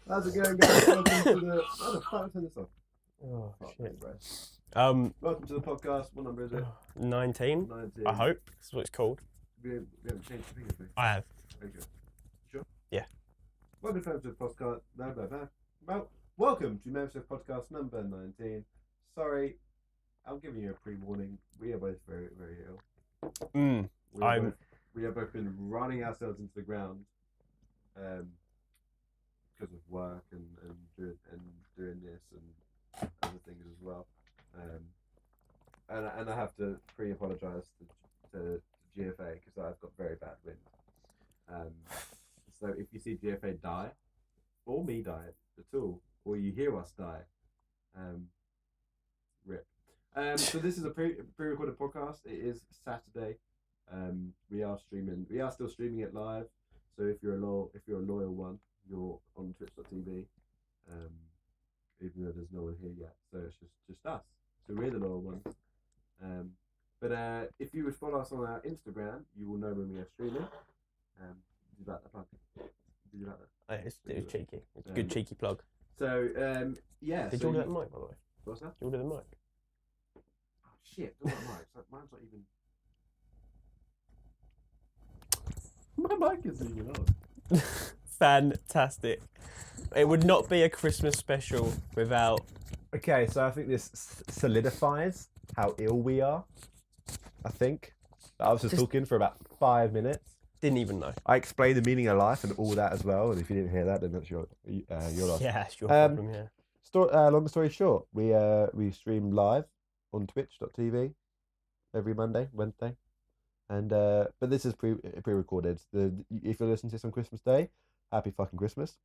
How's it going, guys? Welcome to the... How the fuck turn this off? Oh, shit. Welcome to the podcast. What number is it? 19. 19. I hope. That's what it's called. We haven't changed the thing, have we? I have. Okay. Sure? Yeah. Welcome to the podcast. Well, welcome to MAViSMITH Podcast number 19. Sorry, I'm giving you a pre-warning. We are both very, very ill. We have both been running ourselves into the ground because of work and doing this and other things as well. And I have to pre-apologise to GFA because I've got very bad wind. So if you see GFA die, or me die at all, or you hear us die, rip. So this is a pre-recorded podcast. It is Saturday. We are still streaming it live. So if you're a loyal one, you're on twitch.tv. Even though there's no one here yet, so it's just us. So we're the loyal ones. But if you would follow us on our Instagram, you will know when we are streaming. Did you like that plug? Did you like that? It was cheeky. It's a good cheeky plug. So yeah. Did you order that mic, by the way? What's that? Did you order the mic? Oh shit! Don't want mics. Mine's not even. My mic isn't even on. Fantastic. It would not be a Christmas special without... Okay, so I think this solidifies how ill we are. I think. I was just talking for about 5 minutes. Didn't even know. I explained the meaning of life and all that as well. And if you didn't hear that, then that's your loss. Yeah, it's your problem, yeah. Long story short, we stream live on twitch.tv every Monday, Wednesday. And but this is pre-recorded. If you're listening to this on Christmas Day, happy fucking Christmas.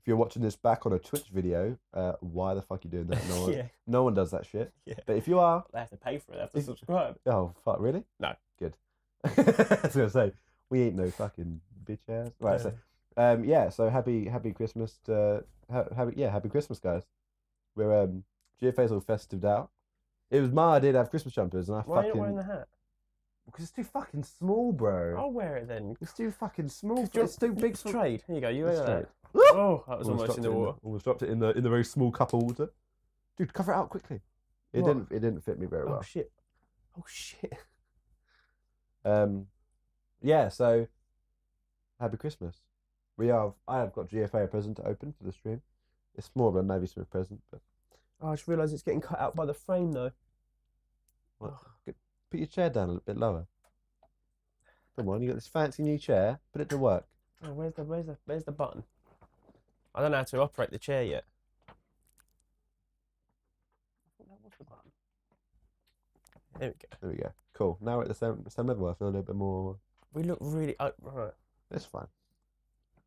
If you're watching this back on a Twitch video, why the fuck are you doing that? No one does that shit. Yeah. But if you are... They have to pay for it. They have to subscribe. Oh, fuck, really? No. Good. I was going to say, we ain't no fucking bitch ass. Right, so happy Christmas to... happy Christmas, guys. We're, GFA's all festived out. It was my idea to have Christmas jumpers, and Why are you not wearing the hat? Because it's too fucking small, bro. I'll wear it then. It's too fucking small. It's too big for... Trade. Here you go, you wear that. Oh, that was almost in the water. Almost dropped it in the very small cup of water. Dude, cover it up quickly. It didn't fit me very well. Oh shit. Yeah, so happy Christmas. I have got GFA a present to open for the stream. It's more of a MAViSMITH present, but I just realised it's getting cut out by the frame though. Well, put your chair down a little bit lower. Come on, you got this fancy new chair. Put it to work. Oh, where's the button? I don't know how to operate the chair yet. I thought that was the button. There we go. Cool. Now we're at the same level. I feel a little bit more. We look really right. It's fine.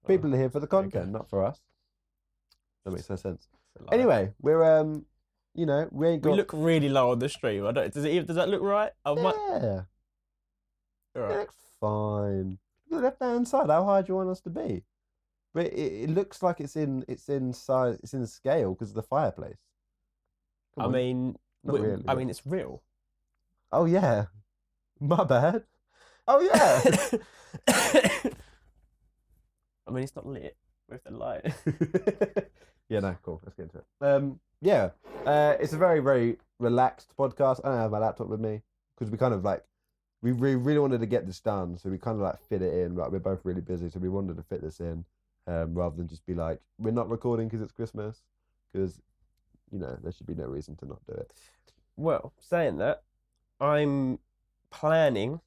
People are here for the content, not for us. That makes no sense. Anyway, we're we ain't got. We look really low on the stream. Does that look right? Yeah. Right. It looks fine. The left-hand side. How high do you want us to be? But it looks like it's in size. It's in scale because of the fireplace. I mean, really. I mean, it's real. Oh yeah, my bad. Oh yeah. I mean, it's not lit with the light. Yeah, no, cool. Let's get into it. Yeah, it's a very, very relaxed podcast. I don't have my laptop with me because we kind of like we really wanted to get this done, so we kind of like fit it in. Like we're both really busy, so we wanted to fit this in, rather than just be like we're not recording because it's Christmas, because there should be no reason to not do it. Well, saying that, I'm planning.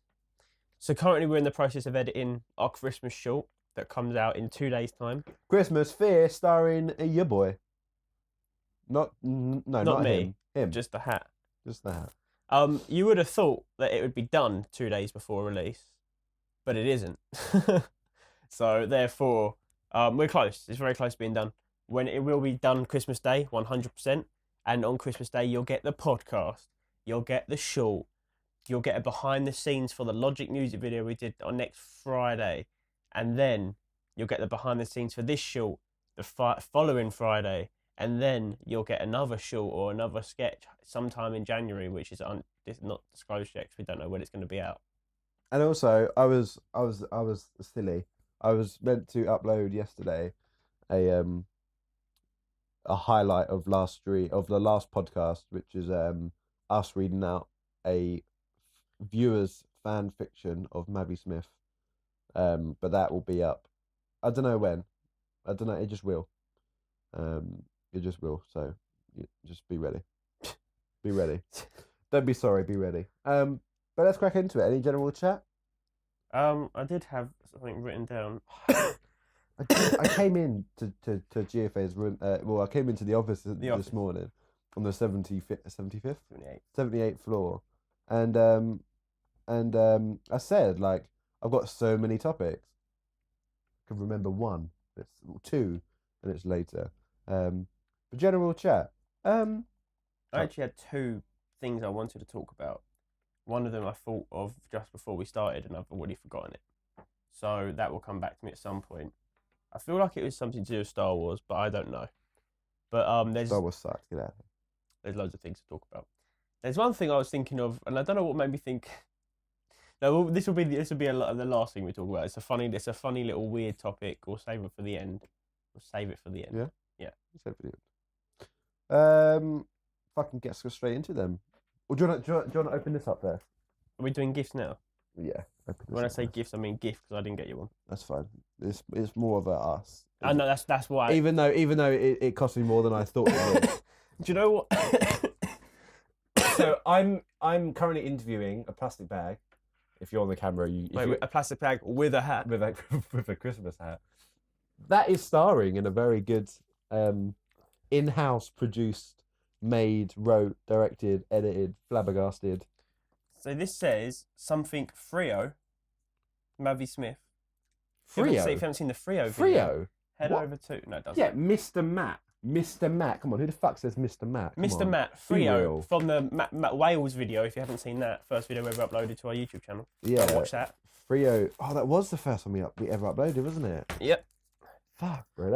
So currently we're in the process of editing our Christmas short that comes out in 2 days' time. Christmas Fear, starring your boy. Not Not me. Him. Just the hat. Just the hat. You would have thought that it would be done 2 days before release, but it isn't. So therefore, we're close. It's very close to being done. When it will be done Christmas Day, 100%. And on Christmas Day, you'll get the podcast. You'll get the short. You'll get a behind the scenes for the Logic music video we did on next Friday. And then you'll get the behind the scenes for this short the following Friday. And then you'll get another short or another sketch sometime in January, which is not disclosed yet because we don't know when it's going to be out. And also, I was silly. I was meant to upload yesterday a highlight of the last podcast, which is us reading out a viewer's fan fiction of MAViSMITH. But that will be up. I don't know when. I don't know. It just will. It just will. So just be ready. Be ready. Don't be sorry. Be ready. But let's crack into it. Any general chat? I did have something written down. I came in to GFA's room. Well, I came into the office this morning on the 78th floor, and I said, like, I've got so many topics. I can remember one. It's two, and it's later. But general chat. I actually had two things I wanted to talk about. One of them I thought of just before we started, and I've already forgotten it. So that will come back to me at some point. I feel like it was something to do with Star Wars, but I don't know. But there's Star Wars sucks. Get out of here. There's loads of things to talk about. There's one thing I was thinking of, and I don't know what made me think. No, this will be the last thing we talk about. It's a funny little weird topic. We'll save it for the end. Yeah. Yeah. Save it for the end. Fucking get straight into them. Or do you want to open this up there? Are we doing gifts now? Yeah. When I say gifts, I mean gift because I didn't get you one. That's fine. It's more of a us. I know that's why. Even though it cost me more than I thought it would. Do you know what? So I'm currently interviewing a plastic bag. If you're on the camera, a plastic bag with a hat, with a Christmas hat. That is starring in a very good in-house produced, made, wrote, directed, edited, flabbergasted. So this says something Frio, MAViSMITH. Frio? If you haven't seen the Frio video, Frio? head What? over to... No, it doesn't. Yeah, Mr. Matt. Mr. Matt. Come on, who the fuck says Mr. Matt? Come Mr. on. Matt Frio from the Matt Wales video. If you haven't seen that, first video we ever uploaded to our YouTube channel. Yeah. Watch that. Frio. Oh, that was the first one we ever uploaded, wasn't it? Yep. Fuck, bro.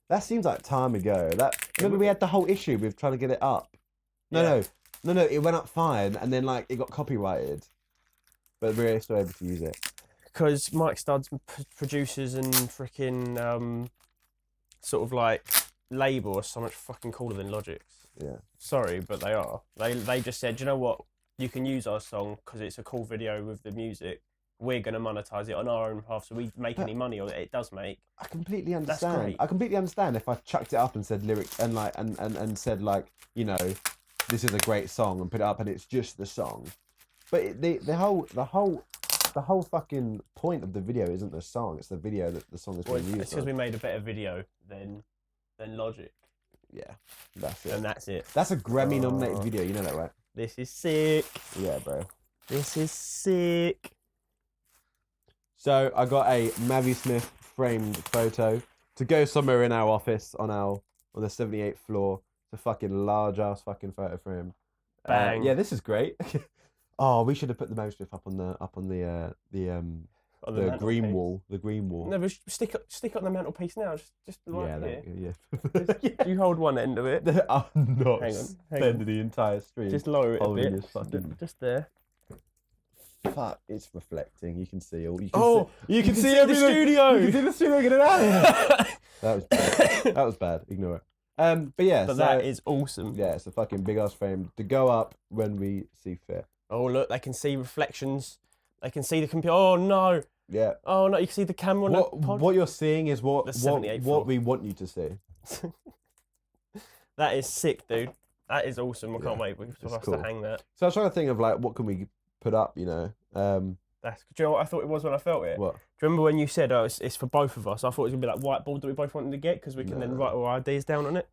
That seems like time ago. Remember we had the whole issue with trying to get it up. No. It went up fine, and then like it got copyrighted, but we're still able to use it because Mike Studd's producers and freaking sort of like label are so much fucking cooler than Logic's. Yeah. Sorry, but they are. They just said, you know what? You can use our song because it's a cool video with the music. We're going to monetize it on our own behalf, so we make any money, or it does make. I completely understand. That's great. I completely understand if I chucked it up and said lyrics and like and said like, you know, this is a great song and put it up and it's just the song. But the whole fucking point of the video isn't the song; it's the video that the song is being used. It's because we made a better video than Logic. Yeah, that's it. And that's it. That's a Grammy-nominated video. You know that, right? This is sick. Yeah, bro. This is sick. So I got a MAViSMITH framed photo to go somewhere in our office on the 78th floor. It's a fucking large ass fucking photo frame. Bang. Yeah, this is great. Oh, we should have put the MAViSMITH up on the green wall. The green wall. No, but stick it on the mantelpiece now. Just right here. Yeah. You hold one end of it. I'm not hang on. spending the entire stream. Just lower it a holding bit. This fucking... Just there. Fuck, it's reflecting. You can see all. You can see the everything. studio. You can see the studio. Get it out of here. That was bad. That was bad. Ignore it. But yeah, But so, that is awesome. yeah, it's a fucking big ass frame to go up when we see fit. Oh look, they can see reflections. They can see the computer. Oh no. Yeah. Oh no, you can see the camera on the pod. What you're seeing is what The 78th floor. we want you to see. That is sick, dude. That is awesome. I can't wait for us cool. to hang that. So I was trying to think of like what can we put up, you know. Do you know what I thought it was when I felt it? What? Do you remember when you said, "Oh, it's for both of us"? I thought it was gonna be like whiteboard that we both wanted to get because we can then write our ideas down on it.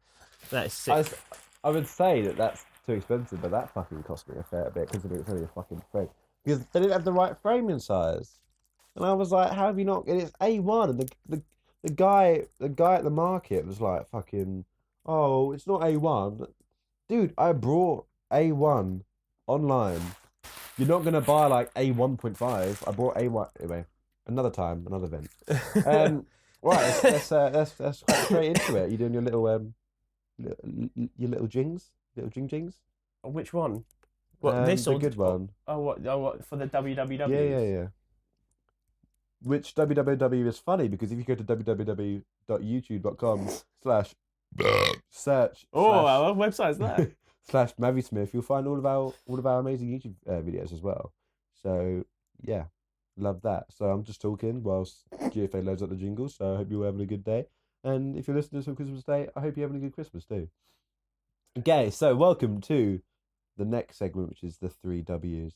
That is sick. I would say that's too expensive, but that fucking cost me a fair bit because it's only a fucking frame. Because they didn't have the right framing size, and I was like, "How have you not?" And it's A1, and the guy at the market was like, "Fucking, oh, it's not A1, dude. I brought A1 online. You're not gonna buy like A1.5. I brought A1 anyway. Another time, another event. Right, let's get straight into it. You doing your little jings, little jings? Oh, which one? What this the or good one? Oh, what for the WWW? Yeah. Which www is funny because if you go to www.youtube.com/search. Our website's there. / MAViSMITH, you'll find all of our amazing YouTube videos as well. So yeah, love that. So I'm just talking whilst GFA loads up the jingles. So I hope you're having a good day. And if you're listening to this on Christmas Day, I hope you're having a good Christmas too. Okay, so welcome to the next segment, which is the 3 Ws.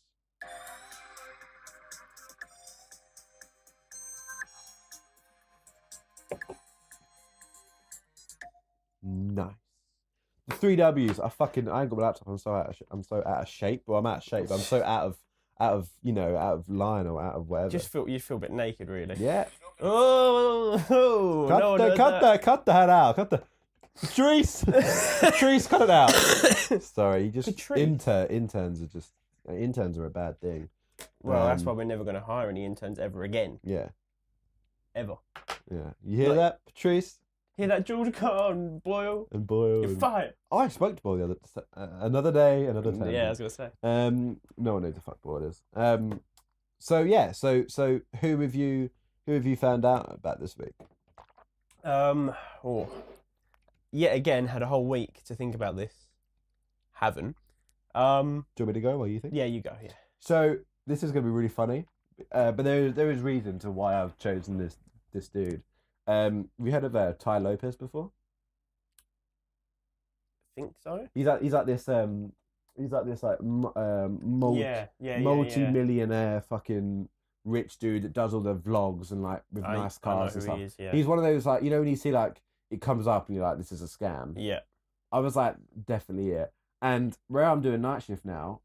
Nice. The 3 Ws. I ain't got my laptop. I'm so out of shape. Well, I'm out of shape. But I'm so out of line or out of whatever. You feel a bit naked, really. Yeah. Oh, Cut that out. Cut the Patrice. Patrice, cut it out. Sorry, interns are a bad thing. Well, that's why we're never going to hire any interns ever again. Yeah. Ever. Yeah. You hear that, Patrice? Hear that, George Carn, Boyle? And Boyle. You're fired. I spoke to Boyle the other another day, another time. Yeah, I was going to say. No one knows the fuck Boyle is. So yeah, so who have you found out about this week? Yet again, had a whole week to think about this. Haven't. Do you want me to go while you think? Yeah, you go, yeah. So this is going to be really funny, but there is reason to why I've chosen this dude. Have you heard of Tai Lopez before? I think so. He's like this multi-millionaire fucking rich dude that does all the vlogs and like with nice cars and stuff. He is, yeah. He's one of those like, you know, when you see like it comes up and you're like, this is a scam. Yeah. I was like, definitely it. And where I'm doing night shift now,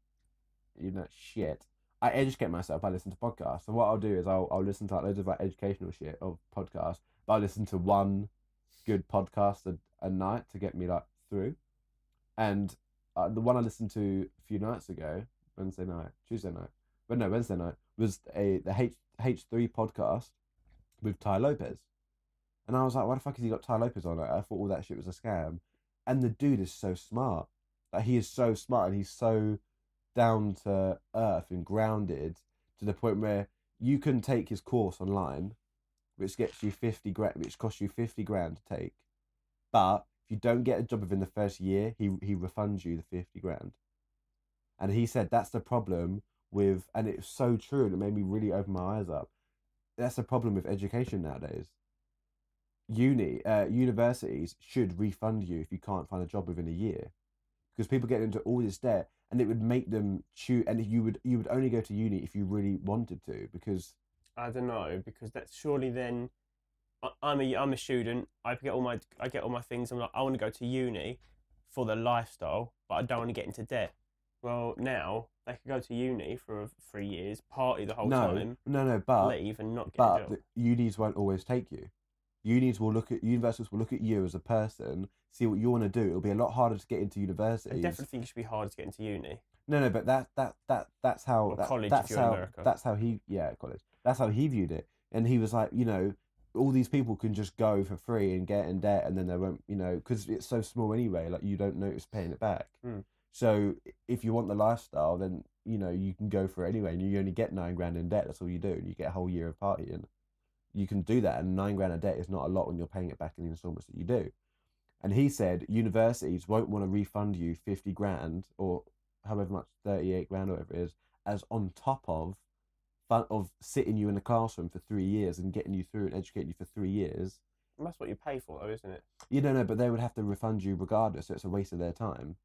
I educate myself. I listen to podcasts. So what I'll do is I'll listen to like loads of like educational shit of podcasts, but I listen to one good podcast a night to get me like through. And the one I listened to a few nights ago, Wednesday night, was the H3 podcast with Tai Lopez. And I was like, why the fuck has he got Tai Lopez on it? I thought all that shit was a scam. And the dude is so smart. Like, he is so smart and he's so down to earth and grounded to the point where you can take his course online, which gets you 50 grand, which costs you 50 grand to take. But if you don't get a job within the first year, he refunds you the 50 grand. And he said that's the problem with, and it's so true, and it made me really open my eyes up. That's the problem with education nowadays. Universities should refund you if you can't find a job within a year, because people get into all this debt, and it would make them choose. And you would only go to uni if you really wanted to, because I don't know, because that's surely then. I'm a student. I get all my things. I'm like, I want to go to uni for the lifestyle, but I don't want to get into debt. Well, now they could go to uni for 3 years, party the whole time. But leave and not get a job. But unis won't always take you. Universities will look at you as a person, see what you want to do. It'll be a lot harder to get into universities. I definitely think it should be harder to get into uni. No, but that's how college. That's if you're how in America. That's how college. That's how he viewed it, and he was like, all these people can just go for free and get in debt, and then they won't, because it's so small anyway. Like, you don't notice paying it back. Mm. So if you want the lifestyle, then you can go for it anyway, and you only get £9,000 in debt. That's all you do, and you get a whole year of partying. You can do that, and £9,000 in debt is not a lot when you're paying it back in the installments that you do. And he said universities won't want to refund you 50 grand or however much, 38 grand or whatever it is, as on top of sitting you in the classroom for 3 years and getting you through and educating you for 3 years. And that's what you pay for, though, isn't it? You don't know, but they would have to refund you regardless, so it's a waste of their time.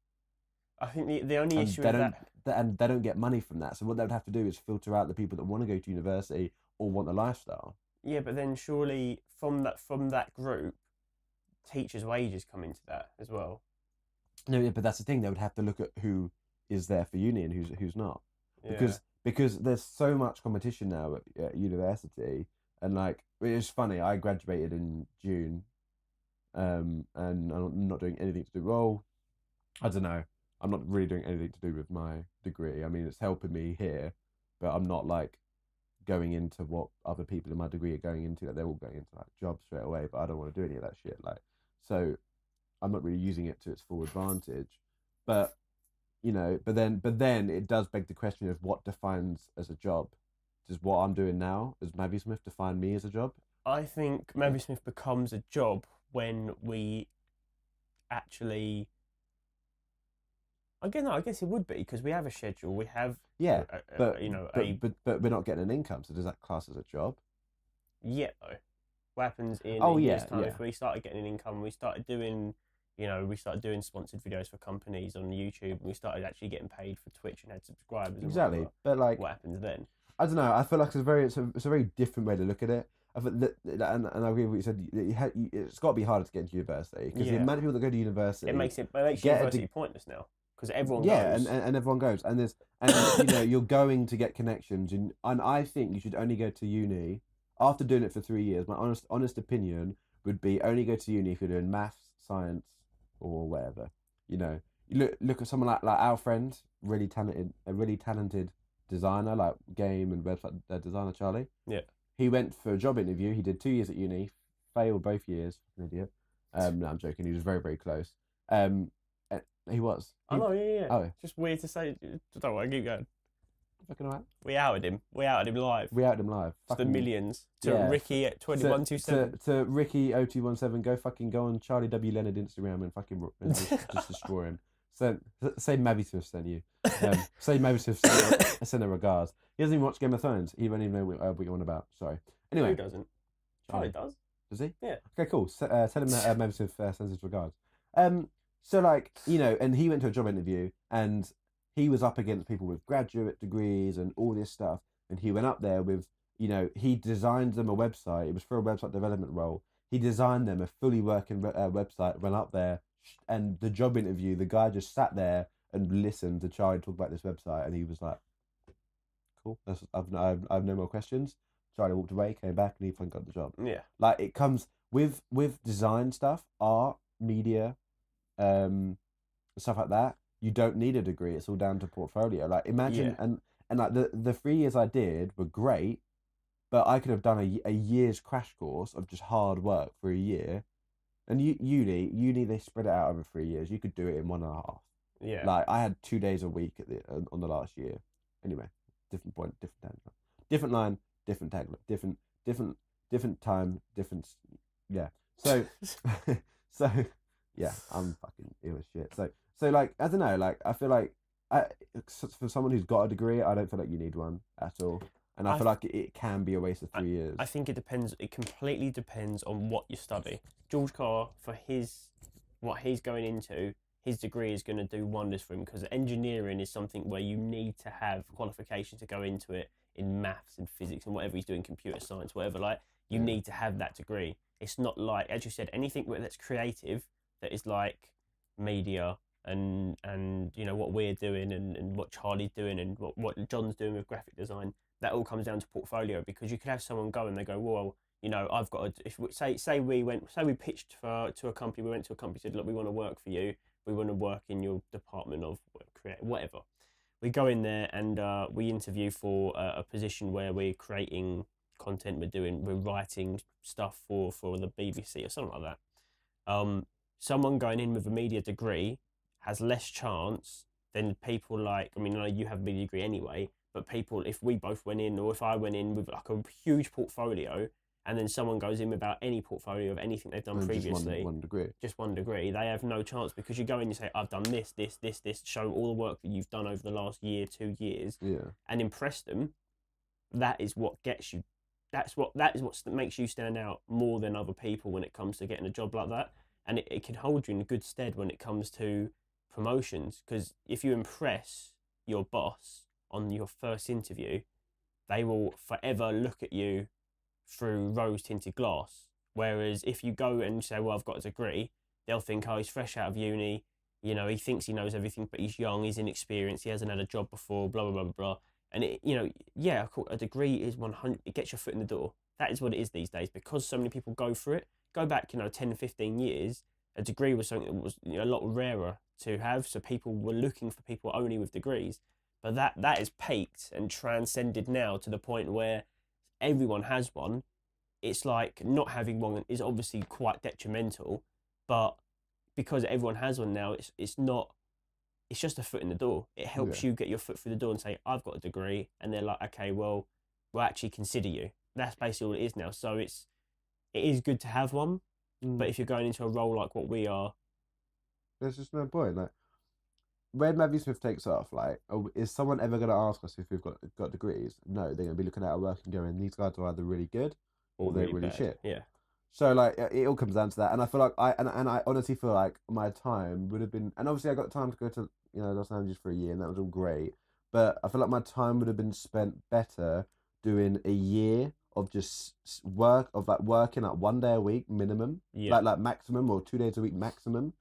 I think the only issue with and they don't get money from that. So what they would have to do is filter out the people that want to go to university or want the lifestyle. Yeah, but then surely from that group, teachers' wages come into that as well. No, yeah, but that's the thing. They would have to look at who is there for uni and who's not, because there's so much competition now at university, and like it's funny. I graduated in June, and I'm not doing anything to do. Well, I don't know. I'm not really doing anything to do with my degree. I mean, it's helping me here, but I'm not like going into what other people in my degree are going into. Like, they're all going into like jobs straight away, but I don't want to do any of that shit. Like, so I'm not really using it to its full advantage. But but then it does beg the question of what defines as a job. Does what I'm doing now as MAViSMITH define me as a job? I think MAViSMITH becomes a job when we actually. Again, no, I guess it would be because we have a schedule. We have but we're not getting an income. So does that class as a job? Yeah, though. What happens in a years' time if we started getting an income? We started doing. We started doing sponsored videos for companies on YouTube, and we started actually getting paid for Twitch and had subscribers. Exactly, and but like, what happens then? I don't know. I feel like it's a very different way to look at it. I feel and I agree with what you said. It's got to be harder to get into university because the amount of people that go to university, it makes university pointless now because everyone goes. and everyone goes, and you're going to get connections, and I think you should only go to uni after doing it for 3 years. My honest opinion would be only go to uni if you're doing maths, science, or whatever. You look at someone like our friend, a really talented designer, like game and website designer, Charlie. Yeah. He went for a job interview. He did 2 years at uni, failed both years. An idiot. No, I'm joking. He was very, very close. He was. I know, yeah. Oh, it's just weird to say. Don't worry, keep going. Fucking alright. We outed him live. Just the millions to Ricky at 2127. To Ricky 0217. Go on Charlie W Leonard Instagram and fucking just destroy him. So say MAViSMITH sent you. Say MAViSMITH send a regards. He doesn't even watch Game of Thrones. He won't even know what you're on about. Sorry. Anyway, Who doesn't? Charlie does. Does he? Yeah. Okay, cool. Tell him that MAViSMITH sends his regards. So like and he went to a job interview and he was up against people with graduate degrees and all this stuff, and he went up there with he designed them a website. It was for a website development role. He designed them a fully working website. Went up there. And the job interview, the guy just sat there and listened to Charlie talk about this website, and he was like, "Cool, I've no more questions." Charlie walked away, came back, and he fucking got the job. Yeah, like it comes with design stuff, art, media, stuff like that. You don't need a degree; it's all down to portfolio. Like imagine and like the 3 years I did were great, but I could have done a year's crash course of just hard work for a year. And uni, they spread it out over 3 years. You could do it in 1.5. Yeah. Like I had 2 days a week on the last year. Anyway, different point, different tangent, different line, different tagline, different time, different. Yeah. So, yeah, I'm fucking ill as shit. So like I don't know. Like I feel like for someone who's got a degree, I don't feel like you need one at all. And I feel like it can be a waste of 3 years. I think it depends. It completely depends on what you study. George Carr, for what he's going into, his degree is going to do wonders for him because engineering is something where you need to have qualification to go into it in maths and physics and whatever he's doing, computer science, whatever. Like you need to have that degree. It's not like, as you said, anything that's creative that is like media and what we're doing and what Charlie's doing and what John's doing with graphic design. That all comes down to portfolio because you could have someone go and they go, well, I've got say we pitched to a company, we went to a company, said, look, we want to work for you, we want to work in your department of whatever. We go in there and we interview for a position where we're creating content, we're writing stuff for the BBC or something like that. Someone going in with a media degree has less chance then people like, I mean, I know you have a big degree anyway, but people, if we both went in, or if I went in with like a huge portfolio, and then someone goes in without any portfolio of anything they've done And previously, just one degree, they have no chance, because you go in and you say, I've done this, show all the work that you've done over the last year, 2 years, and impress them. That is what gets you. That is what makes you stand out more than other people when it comes to getting a job like that, and it can hold you in good stead when it comes to promotions, because if you impress your boss on your first interview, they will forever look at you through rose-tinted glass. Whereas if you go and say, well, I've got a degree, they'll think, oh, he's fresh out of uni, you know, he thinks he knows everything, but he's young, he's inexperienced, he hasn't had a job before, blah, blah, blah, blah, blah. And, it, you know, yeah, a degree is 100, it gets your foot in the door. That is what it is these days, because so many people go for it. Go back, 10, 15 years, a degree was something that was a lot rarer to have, so people were looking for people only with degrees. But that is peaked and transcended now to the point where everyone has one. It's like not having one is obviously quite detrimental, but because everyone has one now, it's just a foot in the door. It helps you get your foot through the door and say, I've got a degree, and they're like, okay, well, we'll actually consider you. That's basically all it is now. So it is good to have one, but if you're going into a role like what we are, there's just no point. Like, when MAViSMITH takes off, like, is someone ever going to ask us if we've got degrees? No, they're going to be looking at our work and going, these guys are either really good or they're really bad. shit. Yeah. So, like, it all comes down to that. And I feel like I honestly feel like my time would have been, and obviously I got time to go to, Los Angeles for a year, and that was all great. But I feel like my time would have been spent better doing a year of just working like 1 day a week minimum, like maximum, or 2 days a week maximum,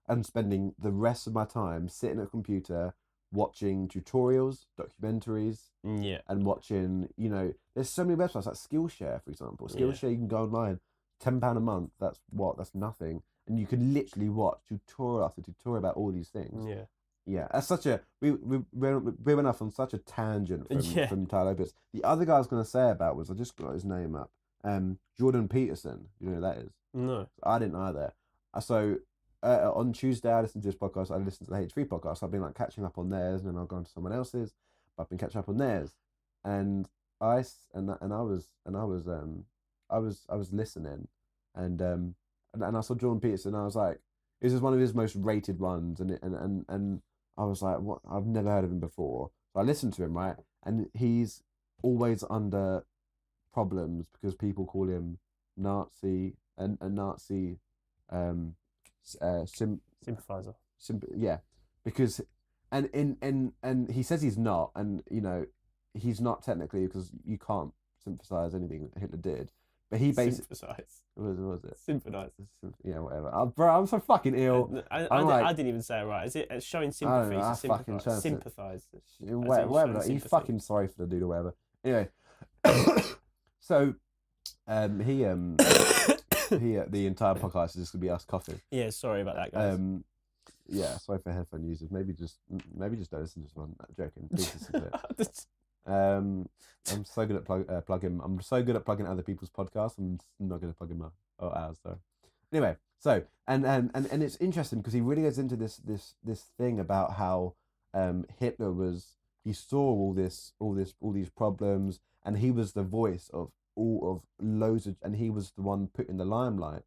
and spending the rest of my time sitting at a computer watching tutorials, documentaries, and watching, there's so many websites like Skillshare, for example. Skillshare, you can go online, £10 a month. That's nothing, and you can literally watch tutorial after tutorial about all these things. Yeah, that's such a we went off on such a tangent from Tai Lopez. The other guy I was going to say about was, I just got his name up, Jordan Peterson. You know who that is? No, I didn't either. So on Tuesday I listened to this podcast. I listened to the H3 podcast. I've been like catching up on theirs, and then I'll go on to someone else's. But I've been catching up on theirs, and I was listening, and I saw Jordan Peterson. And I was like, this is one of his most rated ones, and I was like, what? I've never heard of him before. So I listened to him, right? And he's always under problems because people call him Nazi and a Nazi sympathizer. Yeah, because and he says he's not, and he's not technically, because you can't sympathize anything that Hitler did. But he basically was it? Sympathize. Yeah, whatever. Bro, I'm so fucking ill. I didn't even say it right. Is it showing sympathy? I Sympathize. Sympathize. Whatever. He's fucking sorry for the dude or whatever. Anyway, so the entire podcast is just gonna be us coughing. Yeah, sorry about that, guys. Yeah, sorry for headphone users. Maybe just don't listen to this one. I'm joking. Please listen to it. I'm so good at plugging. I'm so good at plugging other people's podcasts. I'm not good at plugging my ours. So anyway, so and it's interesting because he really goes into this thing about how Hitler was. He saw all these problems, and he was the voice of loads of, and he was the one put in the limelight.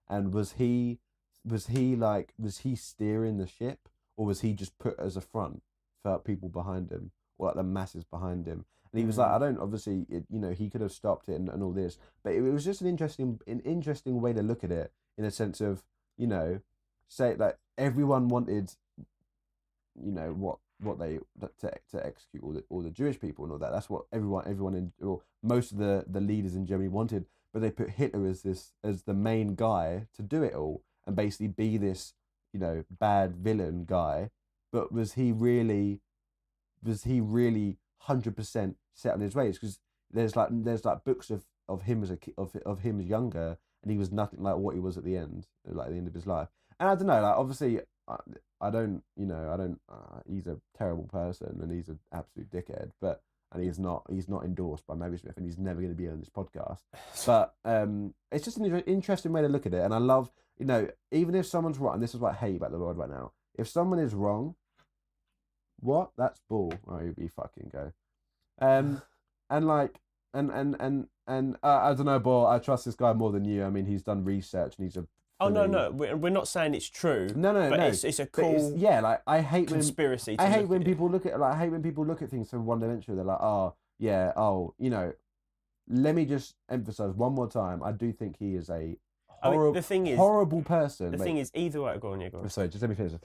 And was he steering the ship, or was he just put as a front for people behind him, or like the masses behind him? And he was like, I don't, obviously, he could have stopped it and all this, but it was just an interesting way to look at it, in a sense of, say that everyone wanted, what they to execute all the Jewish people and all that. That's what everyone in, or most of the leaders in Germany wanted, but they put Hitler as the main guy to do it all, and basically be this, bad villain guy. But was he really 100% set on his ways? Because there's like books of him as of him as younger, and he was nothing like what he was at the end, like at the end of his life. And I don't know, like, obviously I don't he's a terrible person, and he's an absolute dickhead, and he's not endorsed by MAViSMITH, and he's never going to be on this podcast. But it's just an interesting way to look at it, and I love, even if someone's wrong, and this is what I hate about the world right now. If someone is wrong, what? That's bull. Oh, you fucking go. And like, I don't know, but I trust this guy more than you. I mean, he's done research and he's a. Oh no, we're not saying it's true. No, but it's a cool. Yeah, like I hate conspiracy. I hate when people look at I hate when people look at things so one dimensional. They're like, oh yeah, oh Let me just emphasize one more time. I do think he is a horrible person. The thing is, either way, go on, yeah, go on. Sorry, just let me finish this.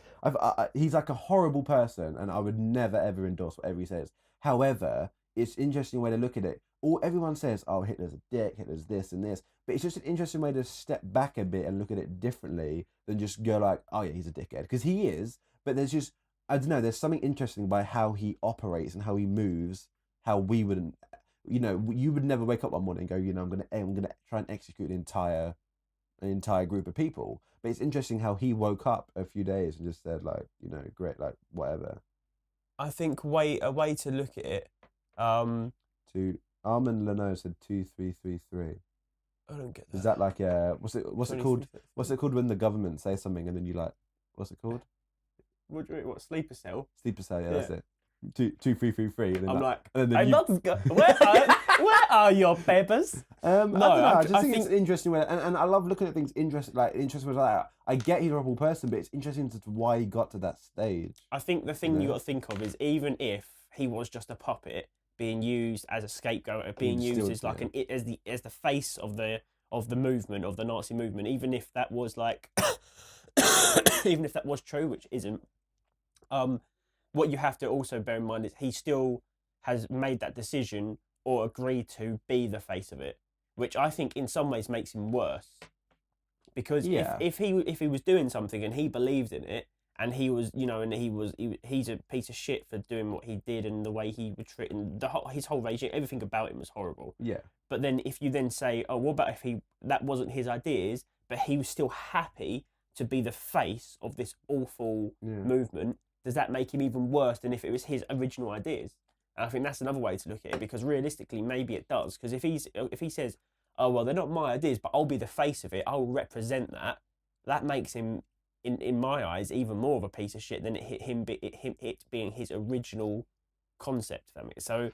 He's like a horrible person, and I would never ever endorse whatever he says. However, it's an interesting way to look at it. Everyone says, "Oh, Hitler's a dick. Hitler's this and this," but it's just an interesting way to step back a bit and look at it differently than just go like, "Oh yeah, he's a dickhead," because he is. But there's just, I don't know. There's something interesting by how he operates and how he moves. How we wouldn't, you would never wake up one morning and go, I'm gonna try and execute an entire group of people. But it's interesting how he woke up a few days and just said like, great, like whatever. I think a way to look at it. To Armand Leno said 2333. I don't get that. Is that like what's it called? What's it called when the government says something and then you like, what's it called? What sleeper cell? Sleeper cell, yeah. That's it. 2333. I'm like, where are your papers? I just think it's an interesting way, and I love looking at things interesting ways like that. I get he's a horrible person, but it's interesting to why he got to that stage. I think the thing you got to think of is even if he was just a puppet being used as a scapegoat, being used as like as the face of the movement, of the Nazi movement, even if that was like, even if that was true, which isn't. What you have to also bear in mind is he still has made that decision or agreed to be the face of it, which I think in some ways makes him worse. Because if he was doing something and he believed in it, and he was, he's a piece of shit for doing what he did and the way he was treating his whole regime, everything about him was horrible. Yeah. But then if you then say, oh, what about if that wasn't his ideas, but he was still happy to be the face of this awful movement? Does that make him even worse than if it was his original ideas? And I think that's another way to look at it, because realistically, maybe it does. Because if he says, oh, well, they're not my ideas, but I'll be the face of it, I'll represent that, that makes him, in my eyes, even more of a piece of shit than it being his original concept. So,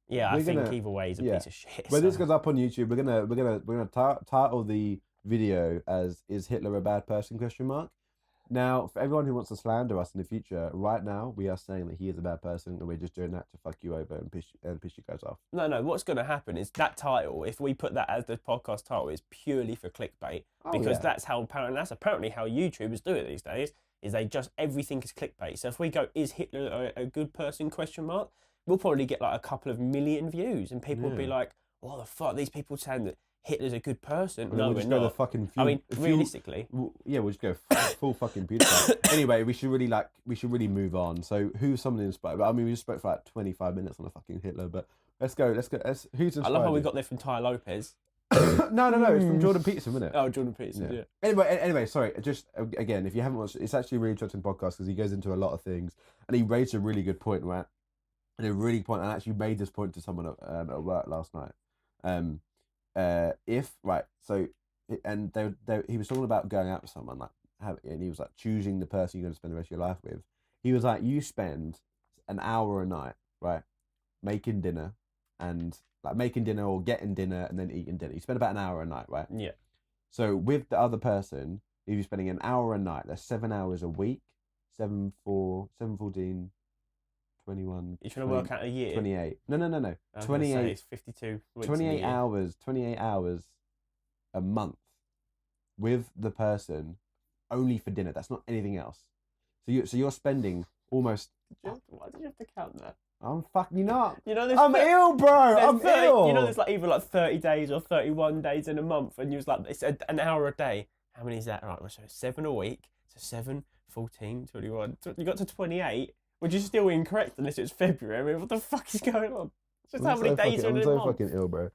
yeah, I think either way he's a piece of shit. When this goes up on YouTube, we're gonna title the video as "Is Hitler a bad person?" ? Now, for everyone who wants to slander us in the future, right now we are saying that he is a bad person, and we're just doing that to fuck you over and piss you guys off. No. What's going to happen is that title, if we put that as the podcast title, is purely for clickbait, because that's apparently how YouTubers do it these days. Is they just everything is clickbait. So if we go, "Is Hitler a good person?" ? We'll probably get like a couple of million views, and people will be like, "What the fuck? These people saying that Hitler's a good person." No, we're not. Realistically, we'll just go full fucking beautiful. Anyway, we should really move on. So, who's someone inspired? I mean, we just spoke for like 25 minutes on a fucking Hitler, but let's go. Who's inspired? I love how we got there from Tai Lopez. No, it's from Jordan Peterson, isn't it? Oh, Jordan Peterson. Yeah. Anyway, sorry. Just again, if you haven't watched, it's actually a really interesting podcast because he goes into a lot of things, and he raised a really good point, right? And I actually made this point to someone at work last night. He was talking about going out with someone, and he was like choosing the person you're going to spend the rest of your life with. He was like, you spend an hour a night, right, making dinner or getting dinner and then eating dinner. You spend about an hour a night, right? Yeah. So with the other person, if you're spending an hour a night, that's 7 hours a week. 7, 4, 7, 14, 21. You're trying to work out a year? 28. No. 28. It's 52. 28 hours. 28 hours a month with the person only for dinner. That's not anything else. So you're spending almost. Why did you have to count that? I'm fucking you up. I'm ill, bro. I'm ill. There's like either like 30 days or 31 days in a month, and you was like, it's an hour a day. How many is that? Right, so 7 a week. So 7, 14, 21. You got to 28, which is still incorrect unless it's February. What the fuck is going on? It's just how many days are in a month. I'm so fucking ill, bro.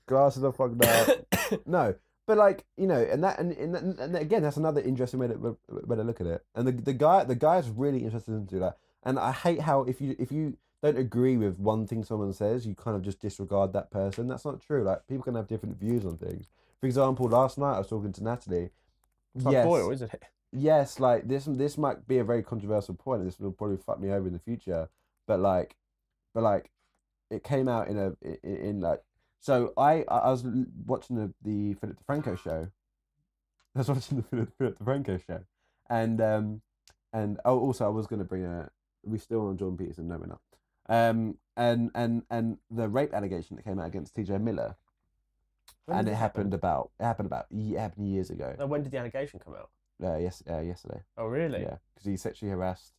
Glasses are fucked up. No. But like, and again, that's another interesting way to look at it. And the guy's really interested into that. And I hate how if you don't agree with one thing someone says, you kind of just disregard that person. That's not true. Like, people can have different views on things. For example, last night I was talking to Natalie. It's like Boyle, isn't it? yes, like this might be a very controversial point, and this will probably fuck me over in the future. But like, it came out in like. So I was watching the Philip DeFranco show. I was watching the Philip DeFranco show, and also I was going to bring a. We still on Jordan Peterson? No, we're not. And the rape allegation that came out against T.J. Miller, When and did it this happened years ago. No, when did the allegation come out? Yesterday. Oh, really? Yeah, because he sexually harassed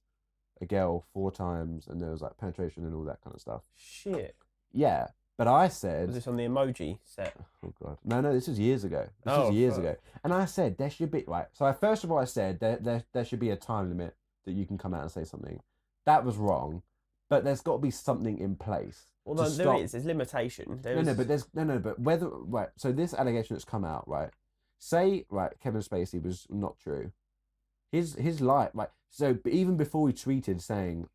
a girl 4 times, and there was like penetration and all that kind of stuff. Shit. Yeah, but I said, Was this on the emoji set? oh god, no, this was years ago. Fuck. Ago, and I said there should be right. So first of all, I said there should be a time limit that you can come out and say something. That was wrong, but there's got to be something in place. Well, no, there is. There's limitation. But whether right. So this allegation that's come out, right? Say right, Kevin Spacey was not true. His life, right? So even before he tweeted saying,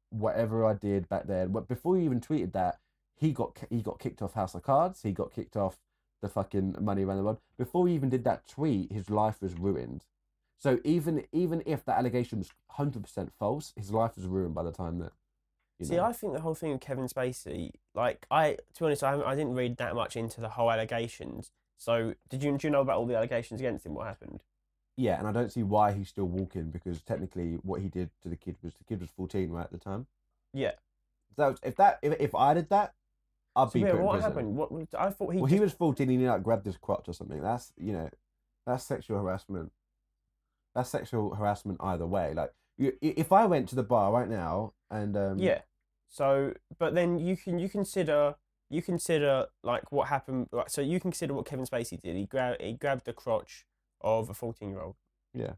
whatever I did back then, but before he even tweeted that, he got kicked off House of Cards. He got kicked off the fucking Money Around the World. Before he even did that tweet, his life was ruined. So even if that allegation was 100% false, his life was ruined by the time that. See, I think the whole thing with Kevin Spacey, to be honest, I didn't read that much into the whole allegations. So, do you know about all the allegations against him? What happened? Yeah, and I don't see why he's still walking, because technically what he did to the kid was 14, right, at the time. Yeah. So if I did that, I'd be put in what prison. happened? What I thought he. Well, he was 14 and he like grabbed his crotch or something. That's that's sexual harassment. That's sexual harassment either way. Like, if I went to the bar right now and Yeah. So, but then you consider like what happened. Like, so you consider what Kevin Spacey did. He grabbed the crotch of a 14-year-old. Yeah.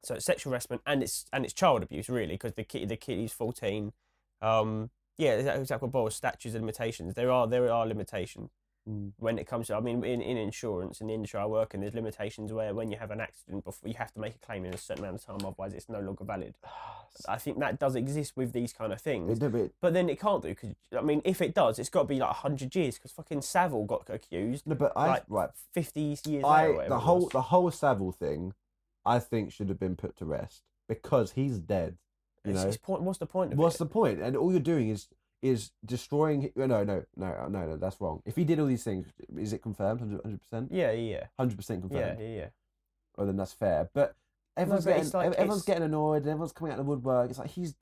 So it's sexual harassment and it's child abuse, really, because the kid is 14. Yeah, exactly what Boris, statutes and limitations. There are limitations when it comes to. I mean, in insurance, in the industry I work in, there's limitations where when you have an accident, before you have to make a claim in a certain amount of time, otherwise it's no longer valid. I think that does exist with these kind of things, but then it can't do, because I mean, if it does, it's got to be like 100 years, because fucking Savile got accused. No, but 50 years later. The whole Savile thing, I think should have been put to rest, because he's dead. What's the point of it? What's the point? And all you're doing is destroying. No, that's wrong. If he did all these things, is it confirmed? 100%? Yeah. 100% confirmed. Yeah. Well, then that's fair. But everyone's getting annoyed, and everyone's coming out of the woodwork. It's like he's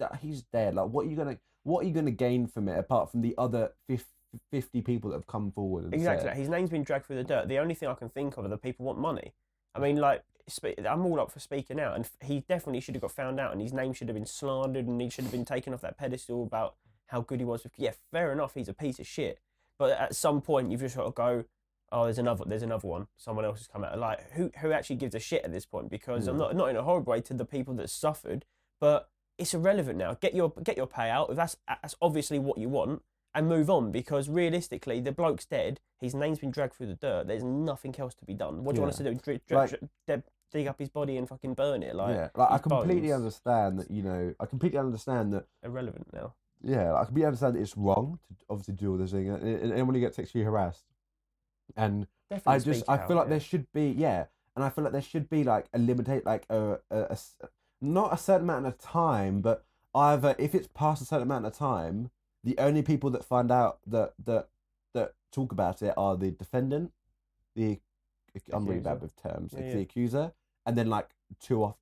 dead. Like, what are you gonna gain from it, apart from the other 50 people that have come forward? And exactly. said, His name's been dragged through the dirt. The only thing I can think of are the people want money. I mean, like, I'm all up for speaking out, and he definitely should have got found out, and his name should have been slandered, and he should have been taken off that pedestal about how good he was. Yeah, fair enough, he's a piece of shit. But at some point, you've just got to go, oh, there's another one. Someone else has come out. Like, who actually gives a shit at this point? Because I'm not in a horrible way to the people that suffered, but it's irrelevant now. Get your payout. If that's obviously what you want, and move on, because realistically, the bloke's dead. His name's been dragged through the dirt. There's nothing else to be done. What do you want us to do? Dig up his body and fucking burn it? I completely understand that. I completely understand that. Irrelevant now. Yeah, I completely understand that it's wrong to obviously do all this thing, and when you get sexually harassed, and Definitely I feel like there should be and I feel like there should be like a limited, like a not a certain amount of time, but either if it's past a certain amount of time, the only people that find out that talk about it are the defendant, I'm really bad with terms. It's the accuser, and then like two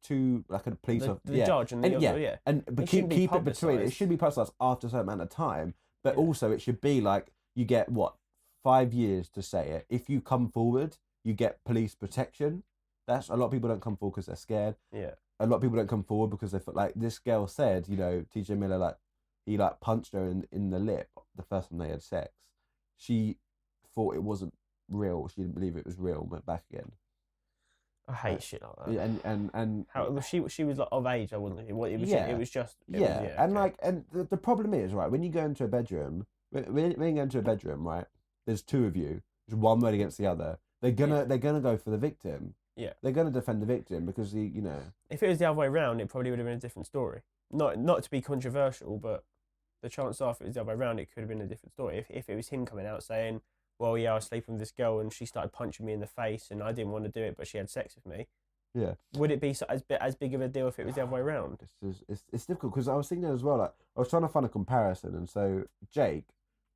like a police officer, the judge, and but keep it between. It should be publicised after a certain amount of time, but also it should be like you get 5 years to say it. If you come forward, you get police protection. That's a lot of people don't come forward because they're scared. Yeah, a lot of people don't come forward because they feel like this girl said, T.J. Miller he punched her in the lip the first time they had sex. She thought it wasn't real. She didn't believe it was real. Went back again. I hate shit like that. Yeah, and how she was like of age, I wasn't. It was just. And the problem is, right, when you go into a bedroom, when you go into a bedroom, right, there's two of you. There's one word against the other. They're gonna go for the victim. Yeah, they're gonna defend the victim because If it was the other way around, it probably would have been a different story. Not to be controversial, but the chance of it was the other way around, it could have been a different story. If it was him coming out saying, well, yeah, I was sleeping with this girl and she started punching me in the face and I didn't want to do it, but she had sex with me, Yeah. Would it be as big of a deal if it was the other way around? It's difficult because I was thinking as well. Like I was trying to find a comparison, and so Jake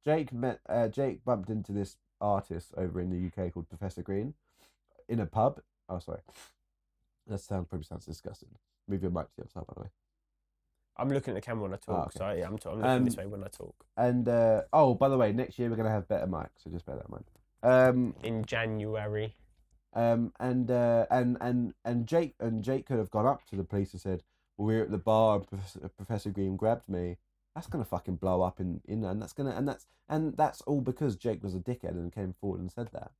bumped into this artist over in the UK called Professor Green in a pub. Oh, sorry, probably sounds disgusting. Move your mic to the other side, by the way. I'm looking at the camera when I talk, okay. so yeah, I'm looking this way when I talk. And by the way, next year we're gonna have better mics, so just bear that in mind. In January. And Jake could have gone up to the police and said, well, "We were at the bar and Professor Green grabbed me." That's gonna fucking blow up in and that's all because Jake was a dickhead and came forward and said that.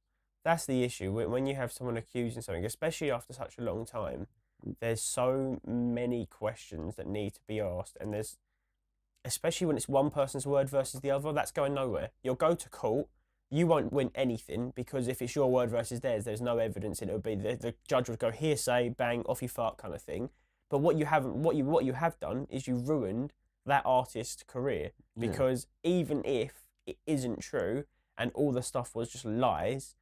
That's the issue when you have someone accusing something, especially after such a long time. There's so many questions that need to be asked, and especially when it's one person's word versus the other, that's going nowhere. You'll go to court. You won't win anything because if it's your word versus theirs, there's no evidence, and it'll be the judge would go hearsay, bang, off you fuck kind of thing. But what you have done is you ruined that artist's career because even if it isn't true and all the stuff was just lies,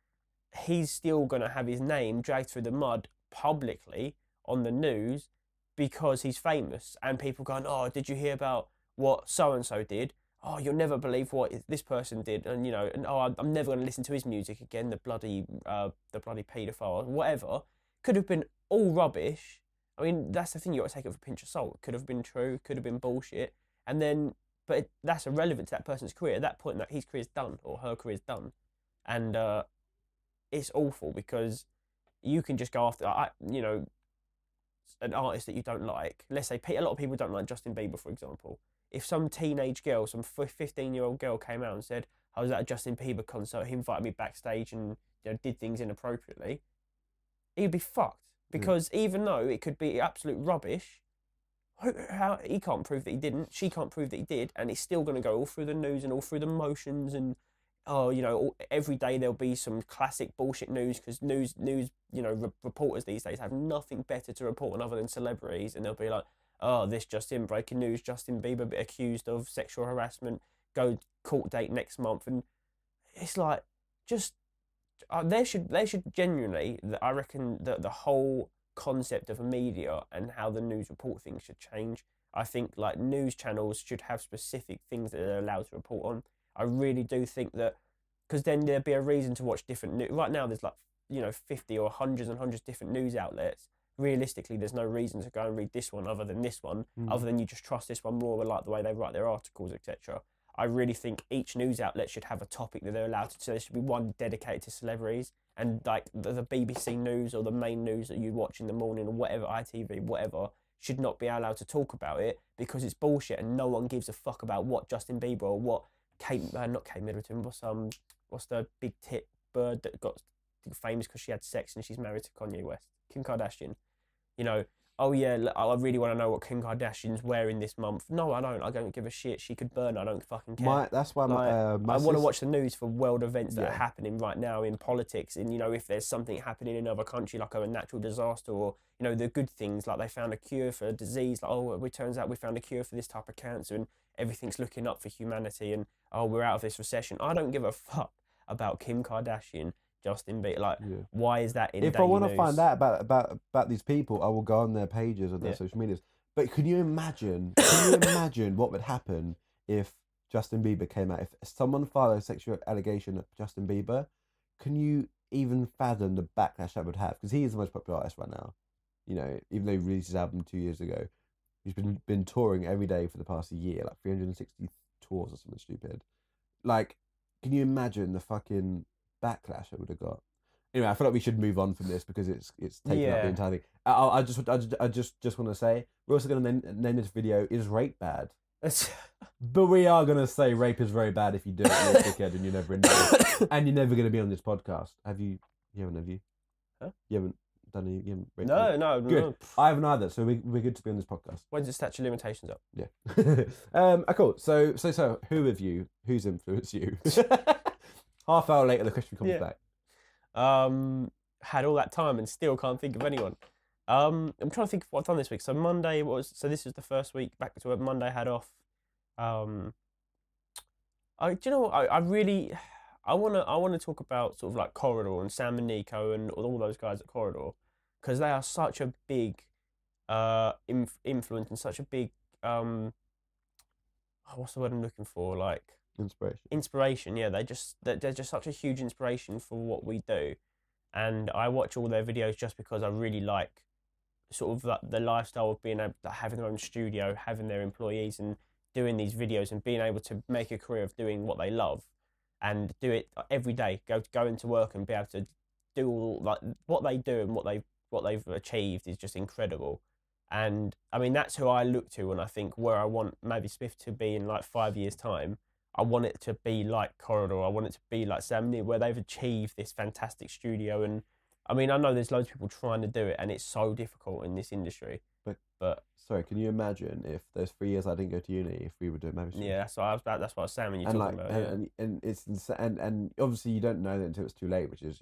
he's still gonna have his name dragged through the mud publicly on the news because he's famous and people going, oh, did you hear about what so and so did? Oh, you'll never believe what this person did, and I'm never going to listen to his music again. The bloody paedophile, whatever, could have been all rubbish. I mean, that's the thing, you got to take it with a pinch of salt. Could have been true, could have been bullshit, but that's irrelevant to that person's career. At that point, that his career's done or her career's done, and it's awful because you can just go after, an artist that you don't like. Let's say a lot of people don't like Justin Bieber, for example. If some teenage girl, some 15-year-old girl came out and said, I was at a Justin Bieber concert, he invited me backstage and did things inappropriately, he'd be fucked. Because even though it could be absolute rubbish, he can't prove that he didn't, she can't prove that he did, and it's still going to go all through the news and all through the motions and every day there'll be some classic bullshit news because news, reporters these days have nothing better to report on other than celebrities, and they'll be like, oh, this just in, breaking news, Justin Bieber accused of sexual harassment, go court date next month, and it's like, just, they should genuinely, I reckon that the whole concept of media and how the news report things should change. I think like news channels should have specific things that they're allowed to report on. I really do think that, because then there'd be a reason to watch different news. Right now, there's 50 or hundreds and hundreds of different news outlets. Realistically, there's no reason to go and read this one other than this one, other than you just trust this one more, like the way they write their articles, etc. I really think each news outlet should have a topic that they're allowed to. So there should be one dedicated to celebrities, and like the BBC News or the main news that you watch in the morning or whatever, ITV, whatever, should not be allowed to talk about it because it's bullshit and no one gives a fuck about what Justin Bieber or what not Kate Middleton, what's the big tit bird that got famous because she had sex and she's married to Kanye West, Kim Kardashian. Oh yeah, I really want to know what Kim Kardashian's wearing this month. No, I don't. I don't give a shit. She could burn. I don't fucking care. That's why I want to watch the news for world events that are happening right now in politics, and if there's something happening in another country like a natural disaster or the good things like they found a cure for a disease, like it turns out we found a cure for this type of cancer and everything's looking up for humanity, and we're out of this recession. I don't give a fuck about Kim Kardashian, Justin Bieber. Why is that in If daily I want to news? find out about these people, I will go on their pages or their social medias. But can you imagine what would happen if Justin Bieber came out? If someone filed a sexual allegation at Justin Bieber, can you even fathom the backlash that would have? Because he is the most popular artist right now. Even though he released his album 2 years ago, he's been touring every day for the past year, like 360 tours or something stupid. Like, can you imagine the fucking backlash it would have got? Anyway, I feel like we should move on from this because it's taking up the entire thing. I just want to say we're also going to name this video "Is Rape Bad?" But we are going to say rape is very bad if you do it, you're a dickhead, and you never and you're never going to be on this podcast. Have you? You haven't, have you? Huh? You haven't done any? You haven't raped No. Good. No. I haven't either, so we're good to be on this podcast. When's the statute of limitations up? Yeah. Cool. So who's influenced you? Half hour later, the question comes back. Had all that time and still can't think of anyone. I'm trying to think of what I've done this week. So this was the first week back to work. Monday I had off. Do you know what? I want to talk about sort of like Corridor and Sam and Nico and all those guys at Corridor, because they are such a big influence and such a big what's the word I'm looking for? Like inspiration. Yeah, they're just such a huge inspiration for what we do, and I watch all their videos just because I really like sort of like the lifestyle of being able to having their own studio, having their employees, and doing these videos and being able to make a career of doing what they love and do it every day. Go into work and be able to do all like what they do and what they've achieved is just incredible. And I mean, that's who I look to when I think where I want MAViSMITH to be in like 5 years' time. I want it to be like Corridor. I want it to be like Sam Neill, where they've achieved this fantastic studio. And I mean, I know there's loads of people trying to do it, and it's so difficult in this industry. But sorry, can you imagine if those 3 years I didn't go to uni, if we were doing MAViSMITH? Yeah, that's what I was saying when you're and talking like, about it. and, and it's and obviously you don't know that until it's too late, which is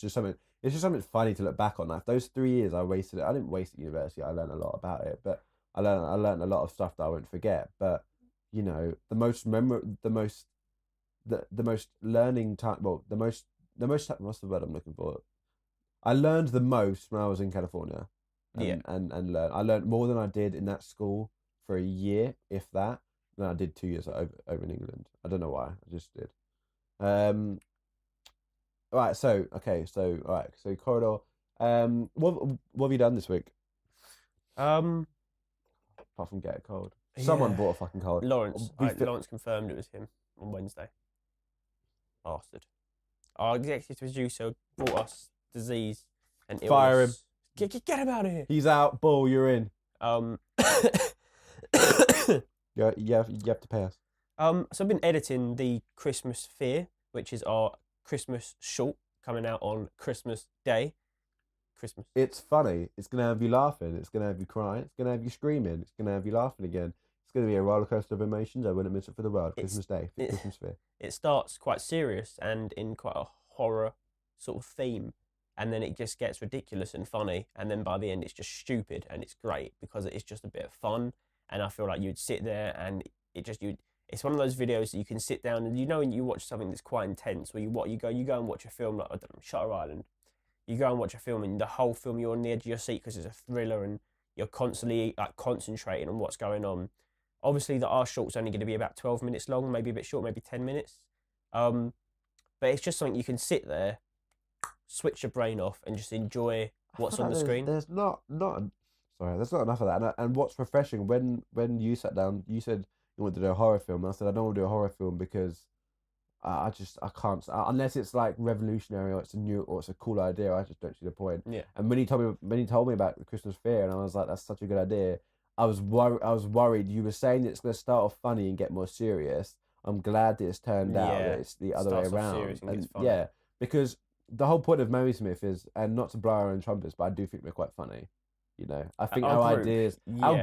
just something. It's just something funny to look back on. Like those 3 years I wasted. I didn't waste at university. I learned a lot about it, but I learned a lot of stuff that I won't forget. But the most learning time. Well, the most what's the word I'm looking for? I learned the most when I was in California. And learn. I learned more than I did in that school for a year, if that, than I did 2 years over in England. I don't know why. I just did. All right. So Corridor. What have you done this week? Apart from get a cold. Someone bought a fucking cold. Lawrence confirmed it was him on Wednesday. Bastard. Our executive producer brought us disease and illness. Fire him. Get him out of here. He's out. Bull, you're in. You have to pay us. So I've been editing the Christmas Fear, which is our Christmas short coming out on Christmas Day. Christmas. It's funny. It's gonna have you laughing. It's gonna have you crying. It's gonna have you screaming. It's gonna have you laughing again. It's gonna be a roller coaster of emotions. I wouldn't miss it for the world. Christmas Day, Christmas Fear. It starts quite serious and in quite a horror sort of theme. And then it just gets ridiculous and funny. And then by the end, it's just stupid. And it's great because it's just a bit of fun. And I feel like you'd sit there and it's one of those videos that you can sit down and when you watch something that's quite intense, or you go and watch a film like, I don't know, Shutter Island. You go and watch a film and the whole film you're on the edge of your seat because it's a thriller and you're constantly like concentrating on what's going on. Obviously, our short's only going to be about 12 minutes long, maybe a bit short, maybe 10 minutes. But it's just something you can sit there, switch your brain off and just enjoy what's on the screen. There's not enough of that. And what's refreshing, when you sat down, you said you wanted to do a horror film. And I said I don't want to do a horror film because I can't, unless it's like revolutionary or it's a cool idea. I just don't see the point. Yeah. And when he told me about the Christmas Fair, and I was like, that's such a good idea. I was worried. You were saying that it's going to start off funny and get more serious. I'm glad that it's turned out that it's the other way around. And yeah, because the whole point of MAViSMITH is, and not to blow our own trumpets, but I do think we're quite funny. I think our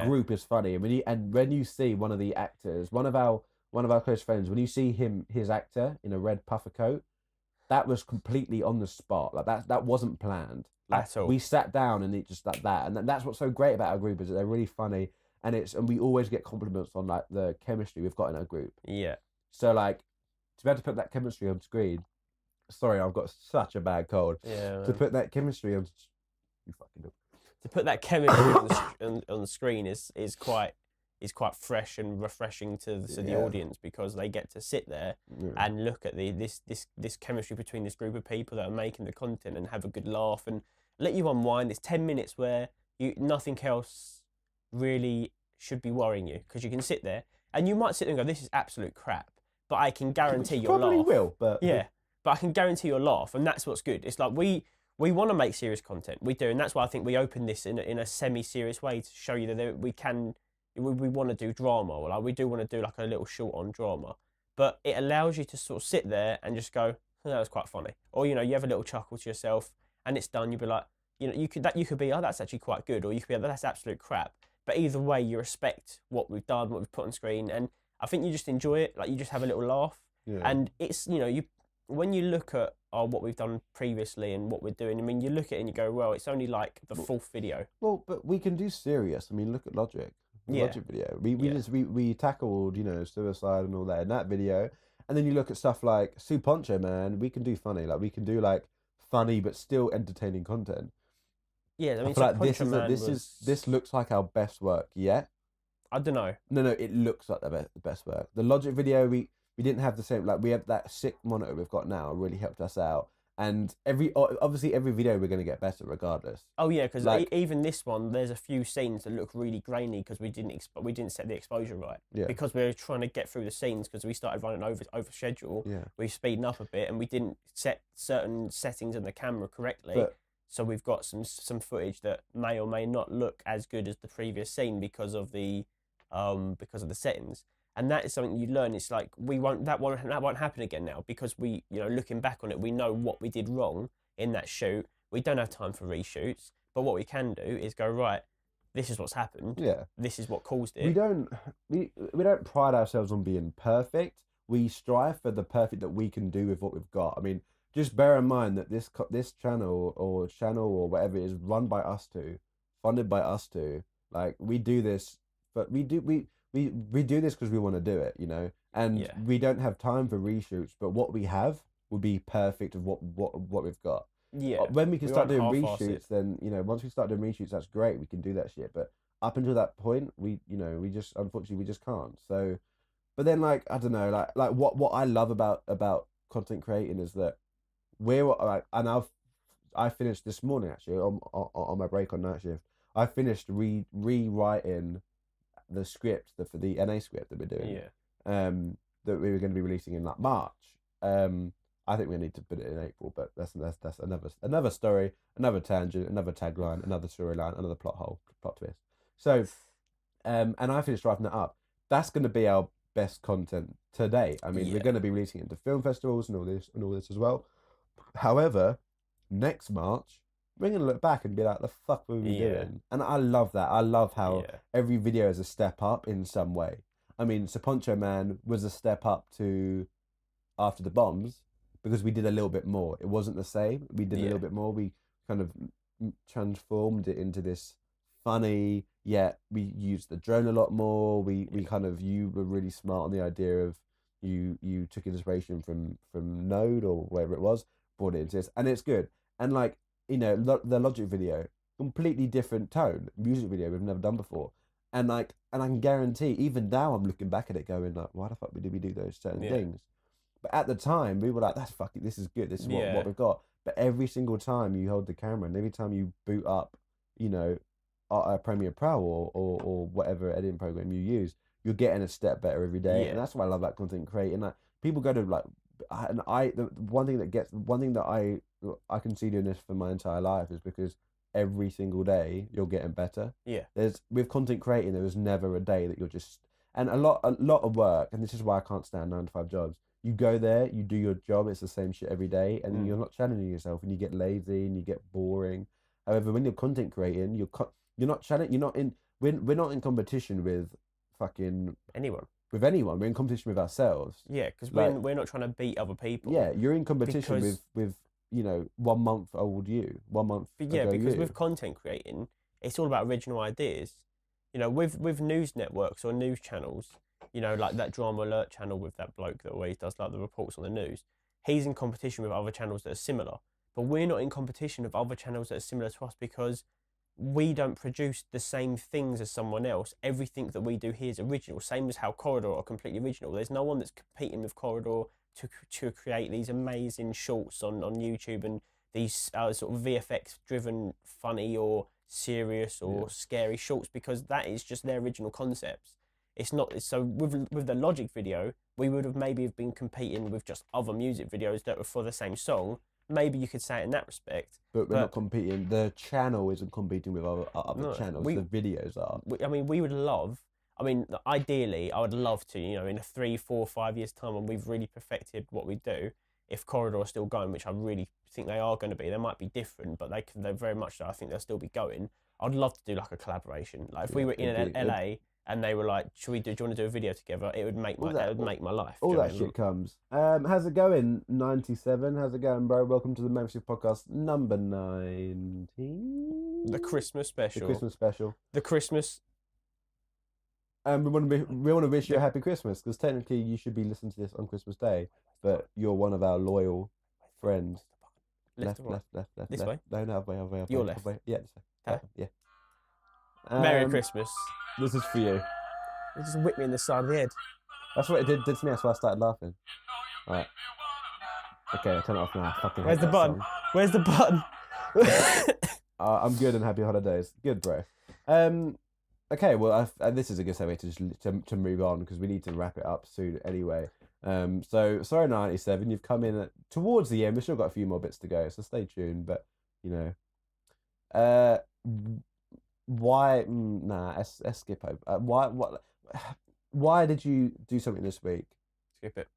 group is funny. And when you see one of the actors, one of our close friends, when you see his actor in a red puffer coat, that was completely on the spot. Like that wasn't planned at all. We sat down and it just like that, and that's what's so great about our group is that they're really funny, and we always get compliments on like the chemistry we've got in our group. Yeah. So like to be able to put that chemistry on screen. Sorry, I've got such a bad cold. Yeah. Man. To put that chemistry on, you fucking do. To put that chemistry on the screen is quite fresh and refreshing to the audience, because they get to sit there and look at this chemistry between this group of people that are making the content and have a good laugh and let you unwind. It's 10 minutes where nothing else really should be worrying you, because you can sit there and you might sit there and go, "This is absolute crap," but I can guarantee you'll laugh. Probably will, but yeah. But I can guarantee you'll laugh, and that's what's good. It's like we want to make serious content. We do, and that's why I think we open this in a semi-serious way to show you that we want to do drama. Or like we do want to do like a little short on drama, but it allows you to sort of sit there and just go, "Oh, that was quite funny," or you have a little chuckle to yourself, and it's done. You'd be like, you could be, "Oh, that's actually quite good," or you could be, "Oh, that's absolute crap." But either way, you respect what we've done, what we've put on screen, and I think you just enjoy it. Like you just have a little laugh, and it's when you look at what we've done previously and what we're doing, I mean, you look at it and you go, well, it's only like the fourth video. Well, but we can do serious. I mean, look at Logic. Logic video. We tackled, suicide and all that in that video. And then you look at stuff like Sue Poncho, man, we can do funny. Like we can do like funny but still entertaining content. Yeah, I I mean, feel so like this Poncho is Man this looks like our best work yet. I don't know. No, it looks like the best work. The Logic video, we didn't have the same, like, we have that sick monitor we've got now, really helped us out. And obviously every video we're going to get better regardless. Oh yeah, because Like- even this one, there's a few scenes that look really grainy because we didn't set the exposure right. Yeah. Because we were trying to get through the scenes because we started running over schedule. Yeah. We speeding up a bit and we didn't set certain settings in the camera correctly. But So we've got some footage that may or may not look as good as the previous scene because of the settings. And that is something you learn. It's like that won't happen again now because we, looking back on it, we know what we did wrong in that shoot. We don't have time for reshoots, but what we can do is go, right, this is what's happened. yeah, This is what caused it. we don't pride ourselves on being perfect. We strive for the perfect that we can do with what we've got. I mean, just bear in mind that this channel or whatever is run by us two, funded by us two. Like, we do this, but we do this because we want to do it, and Yeah. we don't have time for reshoots. But what we have would be perfect of what we've got. Yeah. When we can We start doing won't half-ass reshoots, it. then once we start doing reshoots, that's great. We can do that shit. But up until that point, we just unfortunately we just can't. So, but then, like, I don't know, like what I love about content creating is that we're like, and I finished this morning actually on my break on night shift. I finished rewriting the script for the NA script that we're doing. Yeah. That we were going to be releasing in like March. I think we need to put it in April, but that's another story, another tangent, another tagline, another storyline, another plot twist. So, and I finished writing that up. That's going to be our best content today. I mean, we're going to be releasing it into film festivals and all this as well. However, next March, we're going to look back and be like, the fuck were we doing? And I love that. I love how every video is a step up in some way. I mean, so Poncho Man was a step up to After the Bombs because we did a little bit more. It wasn't the same. We did a little bit more. We kind of transformed it into this funny, yet we used the drone a lot more. You were really smart on the idea of you took inspiration from Node or wherever it was, brought it into this, and it's good. And like, the Logic video, completely different tone, music video we've never done before. And I can guarantee, even now I'm looking back at it going like, why the fuck did we do those certain things? But at the time we were like, that's fucking, this is good, this is what we've got. But every single time you hold the camera and every time you boot up, Premiere Pro or whatever editing program you use, you're getting a step better every day. And that's why I love that content creating. Like, people go to like, and one thing that I can see doing this for my entire life is because every single day you're getting better. Yeah. With content creating, there was never a day that you're just, and a lot of work, and this is why I can't stand 9-to-5 jobs. You go there, you do your job, it's the same shit every day, and you're not challenging yourself, and you get lazy and you get boring. However, when you're content creating, you're not challenging. We're not in competition with fucking anyone. With anyone, we're in competition with ourselves. Yeah, because Like, we're not trying to beat other people. Yeah, you're in competition with 1 month old you, 1 month ago because you. with content creating, it's all about original ideas. With news networks or news channels, like that Drama Alert channel with that bloke that always does like the reports on the news. He's in competition with other channels that are similar, but we're not in competition with other channels that are similar to us because we don't produce the same things as someone else. Everything that we do here is original, same as how Corridor are completely original. There's no one that's competing with Corridor to create these amazing shorts on YouTube and these sort of VFX driven funny or serious or scary shorts, because that is just their original concepts. It's not so with the Logic video, we would have maybe been competing with just other music videos that were for the same song. Maybe you could say it in that respect. But we're not competing. The channel isn't competing with other channels. The videos are. We would love. Ideally, I would love to. In a 3, 4, 5 years' time, when we've really perfected what we do, if Corridor is still going, which I really think they are going to be, they might be different, but they're very much. I think they'll still be going. I'd love to do like a collaboration. Like if we were in LA and they were like, do you want to do a video together? It would make my life. All that shit comes. How's it going? 97. How's it going, bro? Welcome to the MAViSMITH Podcast number 19. The Christmas special. The Christmas. We want to wish you a happy Christmas, because technically you should be listening to this on Christmas Day, but you're one of our loyal friends. left, or right? left, left. This left. way? No, other way. Your other left. way. Yeah, this way. Okay. Yeah. Merry Christmas. This is for you. It just whipped me in the side of the head. That's what it did to me. That's why I started laughing. All right. Okay, I turn it off now. I fucking hate Where's the that button? song. Where's the button? I'm good and happy holidays. Good, bro. Okay, well, this is a good segue to just to move on because we need to wrap it up soon anyway. So sorry, 97, you've come in towards the end. We've still got a few more bits to go, so stay tuned. But why? Let's skip over. Why did you do something this week? Skip it.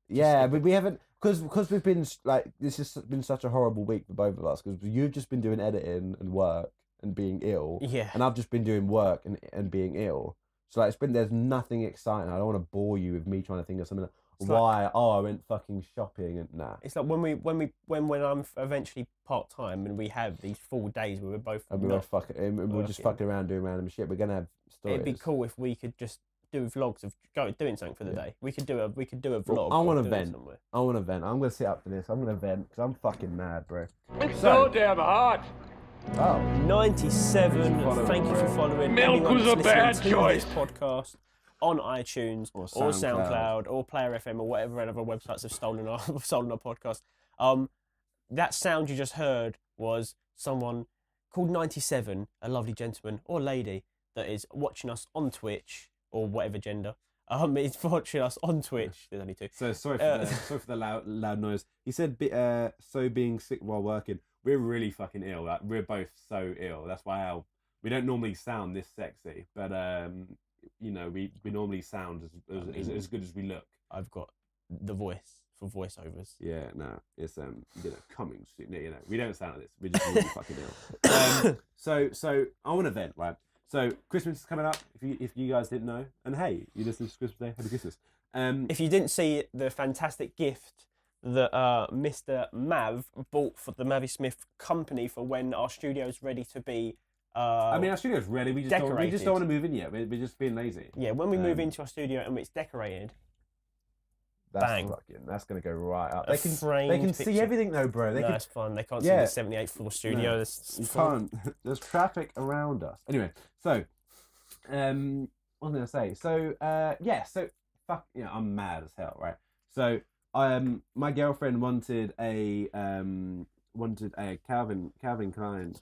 Yeah, but we haven't because we've been like this has been such a horrible week for both of us because you've just been doing editing and work and being ill, Yeah. and I've just been doing work and being ill. So like there's nothing exciting. I don't want to bore you with me trying to think of something. I went fucking shopping and nah. It's like when I'm eventually part time and we have these full days where we're both And we're just fucking around doing random shit. We're gonna have stories. It'd be cool if we could just do vlogs of doing something for the day. We could do a vlog. Well, I want to of doing vent. somewhere. I want to vent. I'm gonna sit up for this. I'm gonna vent because I'm fucking mad, bro. It's so damn hot. Oh, 97. Thank you for following. Milk anyone was that's a bad listening to choice. This podcast on iTunes Or or SoundCloud. SoundCloud or Player FM or whatever other websites have stolen our podcast. That sound you just heard was someone called 97, a lovely gentleman or lady that is watching us on Twitch or whatever gender. Is watching us on Twitch. There's only two. so sorry for the loud noise. He said, so being sick while working. We're really fucking ill. Like, we're both so ill. That's why we don't normally sound this sexy, but we normally sound as good as we look. I've got the voice for voiceovers. Yeah, no, it's coming soon. We don't sound like this. We're just really fucking ill. So I want to vent, right? So Christmas is coming up. If you guys didn't know, and hey, you listen to Christmas Day, happy Christmas. If you didn't see the fantastic gift that Mr. Mav bought for the MAViSMITH company for when our studio is ready to be. Our studio's ready. We just don't want to move in yet. We're just being lazy. Yeah, when we move into our studio and it's decorated. Bang. That's gonna go right up. A They can framed see picture. everything though, bro. They That's fun. They can't see Yeah. the 78th floor studio. No, There's you can't. There's traffic around us. Anyway, so what was I gonna say? So fuck. I'm mad as hell, right? So my girlfriend wanted a Calvin Klein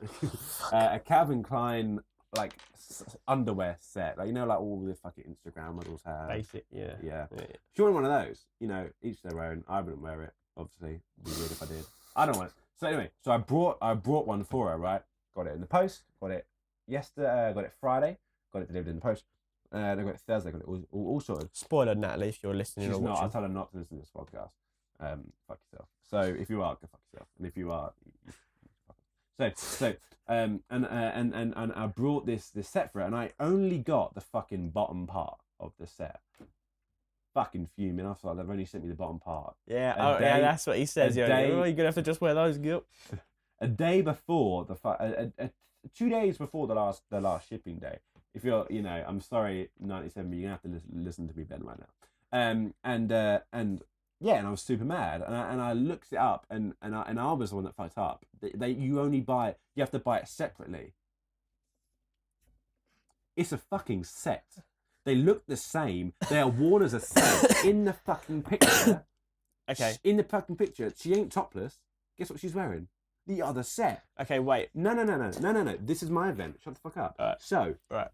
a Calvin Klein like underwear set, like like all the fucking Instagram models have. basic. Yeah. She wanted one of those. Each their own. I wouldn't wear it. Obviously, it'd be weird if I did. I don't want it. So anyway, so I brought one for her. Right, got it in the post. Got it yesterday. Got it Friday. Got it delivered in the post. I got it Thursday. Got it all sorted. Spoiler, Natalie, if you're listening She's or not. watching. I tell her not to listen to this podcast. Fuck yourself. So if you are, go fuck yourself. And if you are, and I brought this set for it, and I only got the fucking bottom part of the set. Fucking fuming. I thought they've only sent me the bottom part. Yeah, day- that's what he says. a Yeah, day- you're gonna have to just wear those. Gil. A day before 2 days before the last shipping day. If you're, I'm sorry, 97, but you're gonna have to listen to me, Ben, right now. And I was super mad, and I looked it up, and I was the one that fucked up. You have to buy it separately. It's a fucking set. They look the same. They are worn as a set in the fucking picture. Okay. In the fucking picture, she ain't topless. Guess what she's wearing? The other set. Okay, wait. No. This is my event. Shut the fuck up. Right. So. Right.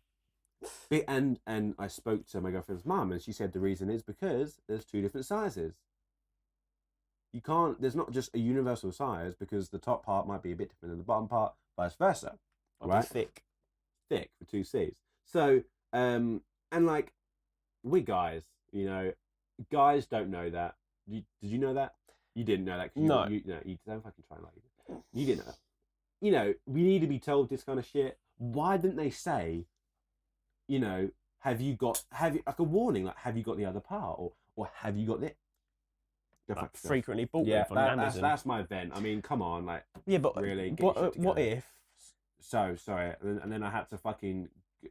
And I spoke to my girlfriend's mum, and she said the reason is because there's 2 different sizes. There's not just a universal size because the top part might be a bit different than the bottom part, vice versa. Right? Thick with 2 C's. So, and like, we guys, guys don't know that. Did you know that? You didn't know that. No. You don't fucking try like you. You didn't know that. We need to be told this kind of shit. Why didn't they say, have you like a warning, like have you got the other part, or have you got it? frequently bought Yeah, from Amazon. that's my event. I mean, come on, like, Yeah, but really. Get your shit what together. if? So sorry, and then I had to fucking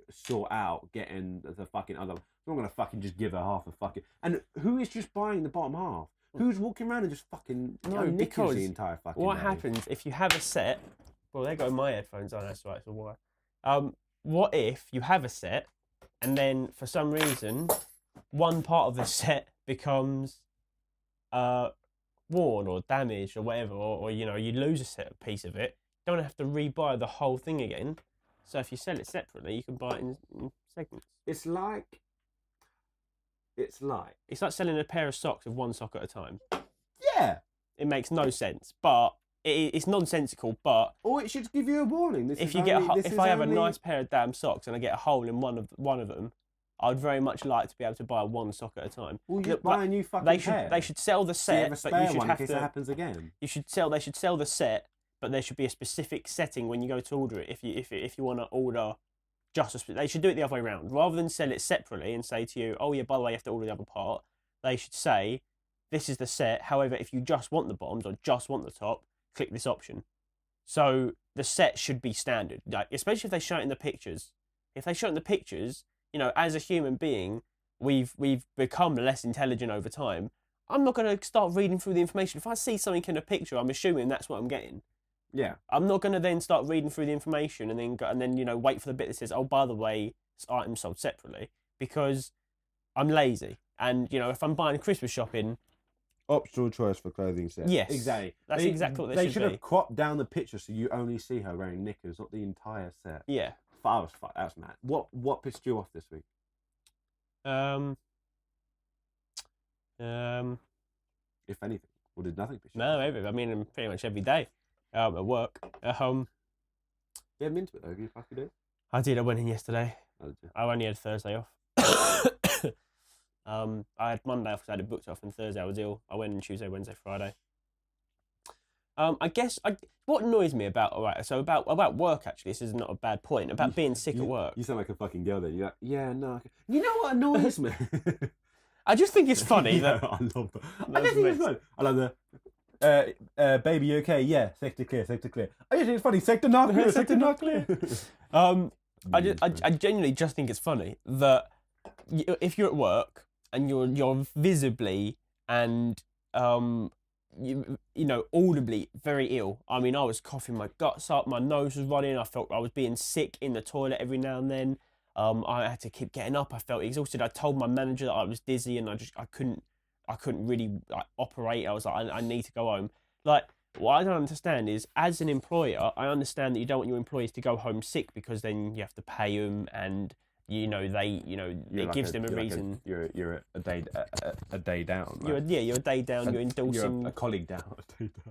sort out getting the fucking other. I'm not gonna fucking just give her half a fucking. And who is just buying the bottom half? Who's walking around and just fucking No, knickers because the entire fucking what day? happens if you have a set? Well, there go my headphones on. That's right. So why? What if you have a set, and then for some reason, one part of the set becomes worn or damaged or whatever, or you lose a piece of it. You don't have to rebuy the whole thing again. So if you sell it separately, you can buy it in segments. It's like selling a pair of socks with one sock at a time. yeah. It makes no sense, but it's nonsensical. But Or it should give you a warning. if I have a nice pair of damn socks and I get a hole in one of them, I'd very much like to be able to buy one sock at a time. Well, you buy a new fucking pair. They should sell the So you set, have a but spare you should one have in case to. it happens again. They should sell the set, but there should be a specific setting when you go to order it. If you want to order they should do it the other way around. Rather than sell it separately and say to you, oh yeah, by the way, you have to order the other part. They should say, this is the set. However, if you just want the bottoms or just want the top, click this option. So the set should be standard, like, especially if they show it in the pictures. If they show it in the pictures, as a human being, we've become less intelligent over time. I'm not going to start reading through the information. If I see something in a picture, I'm assuming that's what I'm getting. Yeah. I'm not going to then start reading through the information and then wait for the bit that says, oh, by the way, this item's sold separately, because I'm lazy. And, if I'm buying Christmas shopping... Optional choice for clothing set. Yes. Exactly. That's exactly what they should should be. have cropped down the picture so you only see her wearing knickers, not the entire set. Yeah. That's mad. What pissed you off this week? If anything. Or did nothing piss you off? No, I mean, pretty much every day at work. You haven't been to it though, have you fucking do? I did. I went in yesterday. Oh, did you? I only had Thursday off. I had Monday off because I had it booked off, and Thursday I was ill. I went in Tuesday, Wednesday, Friday. I guess what annoys me about work, actually, this is not a bad point, about being sick at work. You sound like a fucking girl there. You're like, yeah, no. You know what annoys me? I just think it's funny that... I love that. I just think it's funny. I love the... baby, you okay? Yeah, sector clear. I just think it's funny. Sector not clear. I genuinely just think it's funny that if you're at work and you're visibly and audibly very ill. I mean, I was coughing my guts up, my nose was running, I felt I was being sick in the toilet every now and then. I had to keep getting up. I felt exhausted. I told my manager that I was dizzy and I couldn't really operate. I was like, I need to go home. Like, what I don't understand is, as an employer, I understand that you don't want your employees to go home sick because then you have to pay them, and it gives them a reason. You're a day down. Right? You're a day down. You're endorsing You're a colleague down.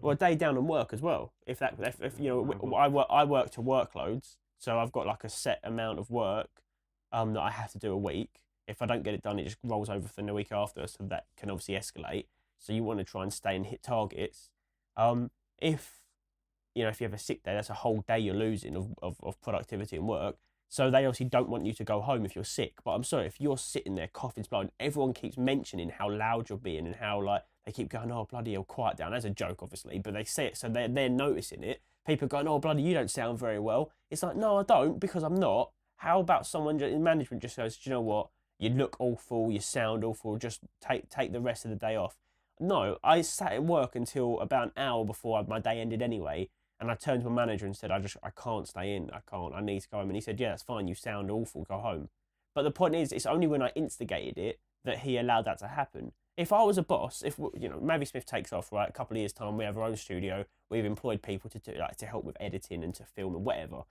Well, a day down on work as well. If I work to workloads, so I've got like a set amount of work that I have to do a week. If I don't get it done, it just rolls over for the week after, so that can obviously escalate. So you want to try and stay and hit targets. If you have a sick day, that's a whole day you're losing of productivity and work. So they obviously don't want you to go home if you're sick. But I'm sorry, if you're sitting there coughing, blowing, everyone keeps mentioning how loud you're being and how they keep going, oh bloody hell, quiet down, as a joke obviously, but they say it so they're noticing it. People are going, oh bloody, you don't sound very well. It's like, no, I don't, because I'm not. How about someone in management just goes, do you know what? You look awful, you sound awful, just take the rest of the day off. No, I sat at work until about an hour before my day ended anyway, and I turned to my manager and said, I can't stay in, I need to go home. And he said, yeah, that's fine, you sound awful, go home. But the point is, it's only when I instigated it that he allowed that to happen. If I was a boss, if MAViSMITH takes off, right, a couple of years' time, we have our own studio, we've employed people to help with editing and to film and whatever.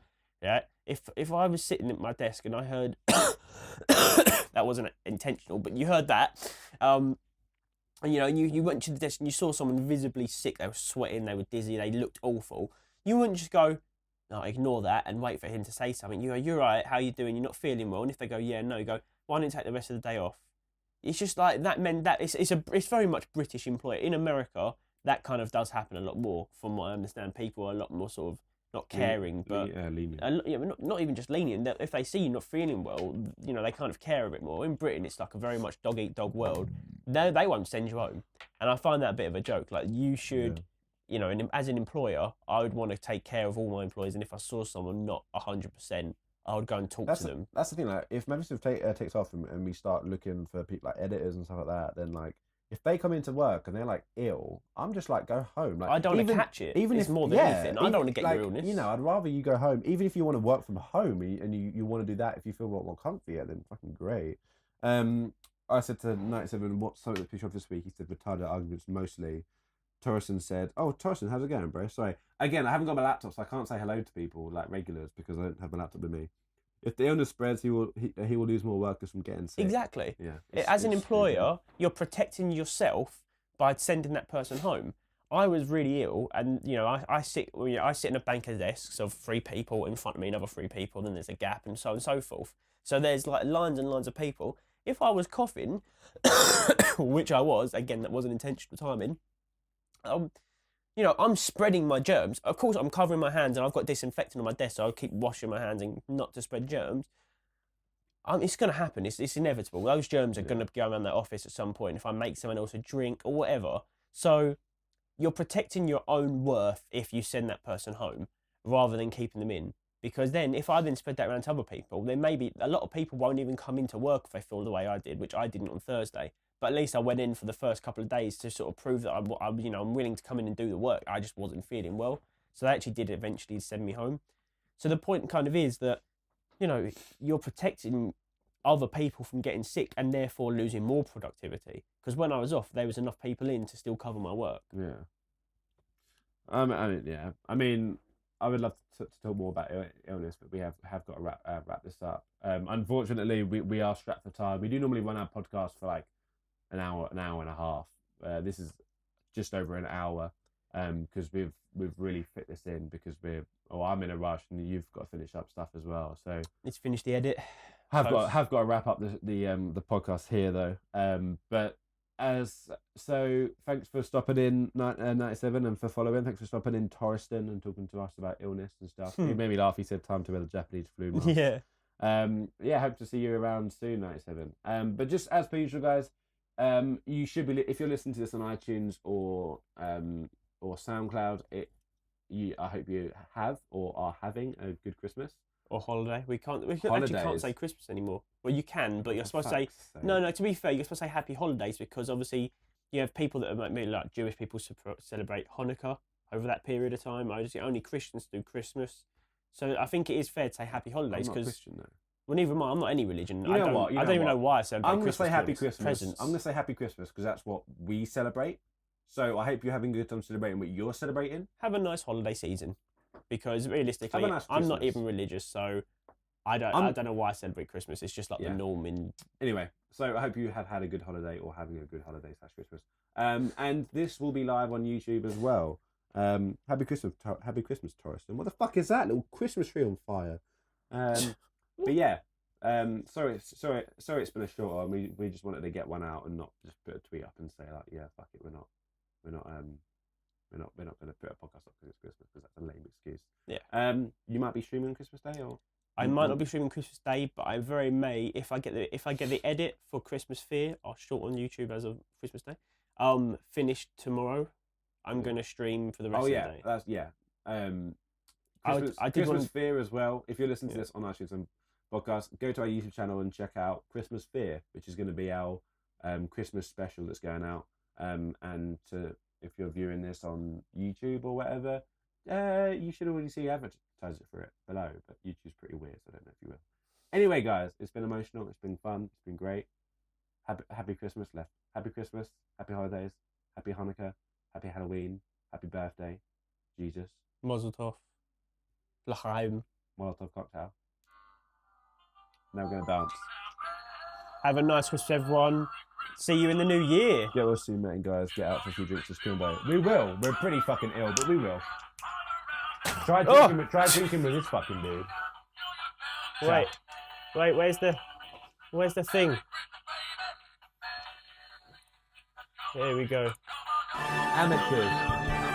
Yeah, if I was sitting at my desk and I heard that wasn't intentional, but you heard that, and you went to the desk and you saw someone visibly sick, they were sweating, they were dizzy, they looked awful. You wouldn't just go, no, ignore that and wait for him to say something. You go, you're right, how you doing? You're not feeling well. And if they go, yeah, no, you go, why don't you take the rest of the day off? It's just like that meant that it's very much British employer. In America, that kind of does happen a lot more, from what I understand. People are a lot more sort of not caring, but lenient. Not even just lenient. If they see you not feeling well, they kind of care a bit more. In Britain, it's like a very much dog eat dog world. They won't send you home, and I find that a bit of a joke. Like, you should, and as an employer, I would want to take care of all my employees, and if I saw someone not 100%, I would go and talk to them. That's the thing. Like, if MAViSMITH takes off and we start looking for people like editors and stuff like that, then like if they come into work and they're like ill, I'm just like, go home. Like, I don't want to catch it. Even it's if more than anything. I don't want to get like, your illness. You know, I'd rather you go home. Even if you want to work from home and you want to do that, if you feel a lot more comfier, then fucking great. I said to 97, what's something that pissed you off this week? He said retarded arguments mostly. Torsten said, oh, Torsten, how's it going, bro? Sorry. Again, I haven't got my laptop, so I can't say hello to people like regulars because I don't have my laptop with me. If the illness spreads, he will lose more workers from getting sick. Exactly. Yeah. As an employer, you're protecting yourself by sending that person home. I was really ill, and you know, I sit in a bank of desks of 3 people in front of me, another 3 people, then there's a gap, and so on and so forth. So there's like lines and lines of people. If I was coughing, which I was, again, that wasn't intentional timing. You know, I'm spreading my germs. Of course, I'm covering my hands and I've got disinfectant on my desk, so I'll keep washing my hands and not to spread germs. It's going to happen. It's inevitable. Those germs are going to go around that office at some point if I make someone else a drink or whatever. So you're protecting your own worth if you send that person home rather than keeping them in. Because then if I then spread that around to other people, then maybe a lot of people won't even come into work if they feel the way I did, which I didn't on Thursday. But at least I went in for the first couple of days to sort of prove that I'm willing to come in and do the work. I just wasn't feeling well. So they actually did eventually send me home. So the point kind of is that, you know, you're protecting other people from getting sick and therefore losing more productivity. Because when I was off, there was enough people in to still cover my work. Yeah. I mean, I would love to talk more about illness, but we have got to wrap this up. Unfortunately, we are strapped for time. We do normally run our podcast for like an hour and a half. This is just over an hour because we've really fit this in because I'm in a rush and you've got to finish up stuff as well. So Let's finish the edit. Have got to wrap up the podcast here though. But thanks for stopping in 97 and for following. Thanks for stopping in Torsten and talking to us about illness and stuff. He made me laugh. He said time to wear the Japanese flu mask. Yeah. Hope to see you around soon, 97. But just as per usual, guys, you should be, if you're listening to this on iTunes or SoundCloud, I hope you have or are having a good Christmas or holiday. We actually can't say Christmas anymore. Well, you can, but you're supposed to say no. To be fair, you're supposed to say Happy Holidays because obviously you have people that are maybe like Jewish people celebrate Hanukkah over that period of time. Only Christians do Christmas, so I think it is fair to say Happy Holidays because. Christian though. Well, neither am I. I'm not any religion. I don't even know why I celebrate I'm going to say Happy Christmas. Presents. I'm going to say Happy Christmas because that's what we celebrate. So I hope you're having a good time celebrating what you're celebrating. Have a nice holiday season because realistically, nice I'm not even religious, so I don't know why I celebrate Christmas. It's just like the norm in... Anyway, so I hope you have had a good holiday or having a good holiday / Christmas. And this will be live on YouTube as well. Happy Christmas, Torsten. What the fuck is that? Little Christmas tree on fire. But yeah, sorry, it's been a short one. We just wanted to get one out and not just put a tweet up and say like, yeah, fuck it, we're not going to put a podcast up because it's Christmas because that's a lame excuse. Yeah. You might be streaming on Christmas Day or. I might not be streaming Christmas Day, but I very may if I get the edit for Christmas Fear, I'll short on YouTube as of Christmas Day. Finished tomorrow. I'm going to stream for the rest of the day. That's yeah. I did Christmas Fear as well. If you're listening to this on iTunes and podcast, go to our YouTube channel and check out Christmas Fear, which is going to be our Christmas special that's going out. If you're viewing this on YouTube or whatever, you should already see advertise it for it below. But YouTube's pretty weird, so I don't know if you will. Anyway, guys, it's been emotional. It's been fun. It's been great. Happy Christmas, Happy Christmas. Happy holidays. Happy Hanukkah. Happy Halloween. Happy birthday, Jesus. Mazel tov. L'chaim. Molotov cocktail. Now we're going to dance. Have a nice Christmas, everyone. See you in the new year. Get well soon, mate, and guys. Get out for a few drinks this Kimbo. We will. We're pretty fucking ill, but we will. Try drinking with this fucking dude. Wait, where's the thing? Here we go. Amateurs.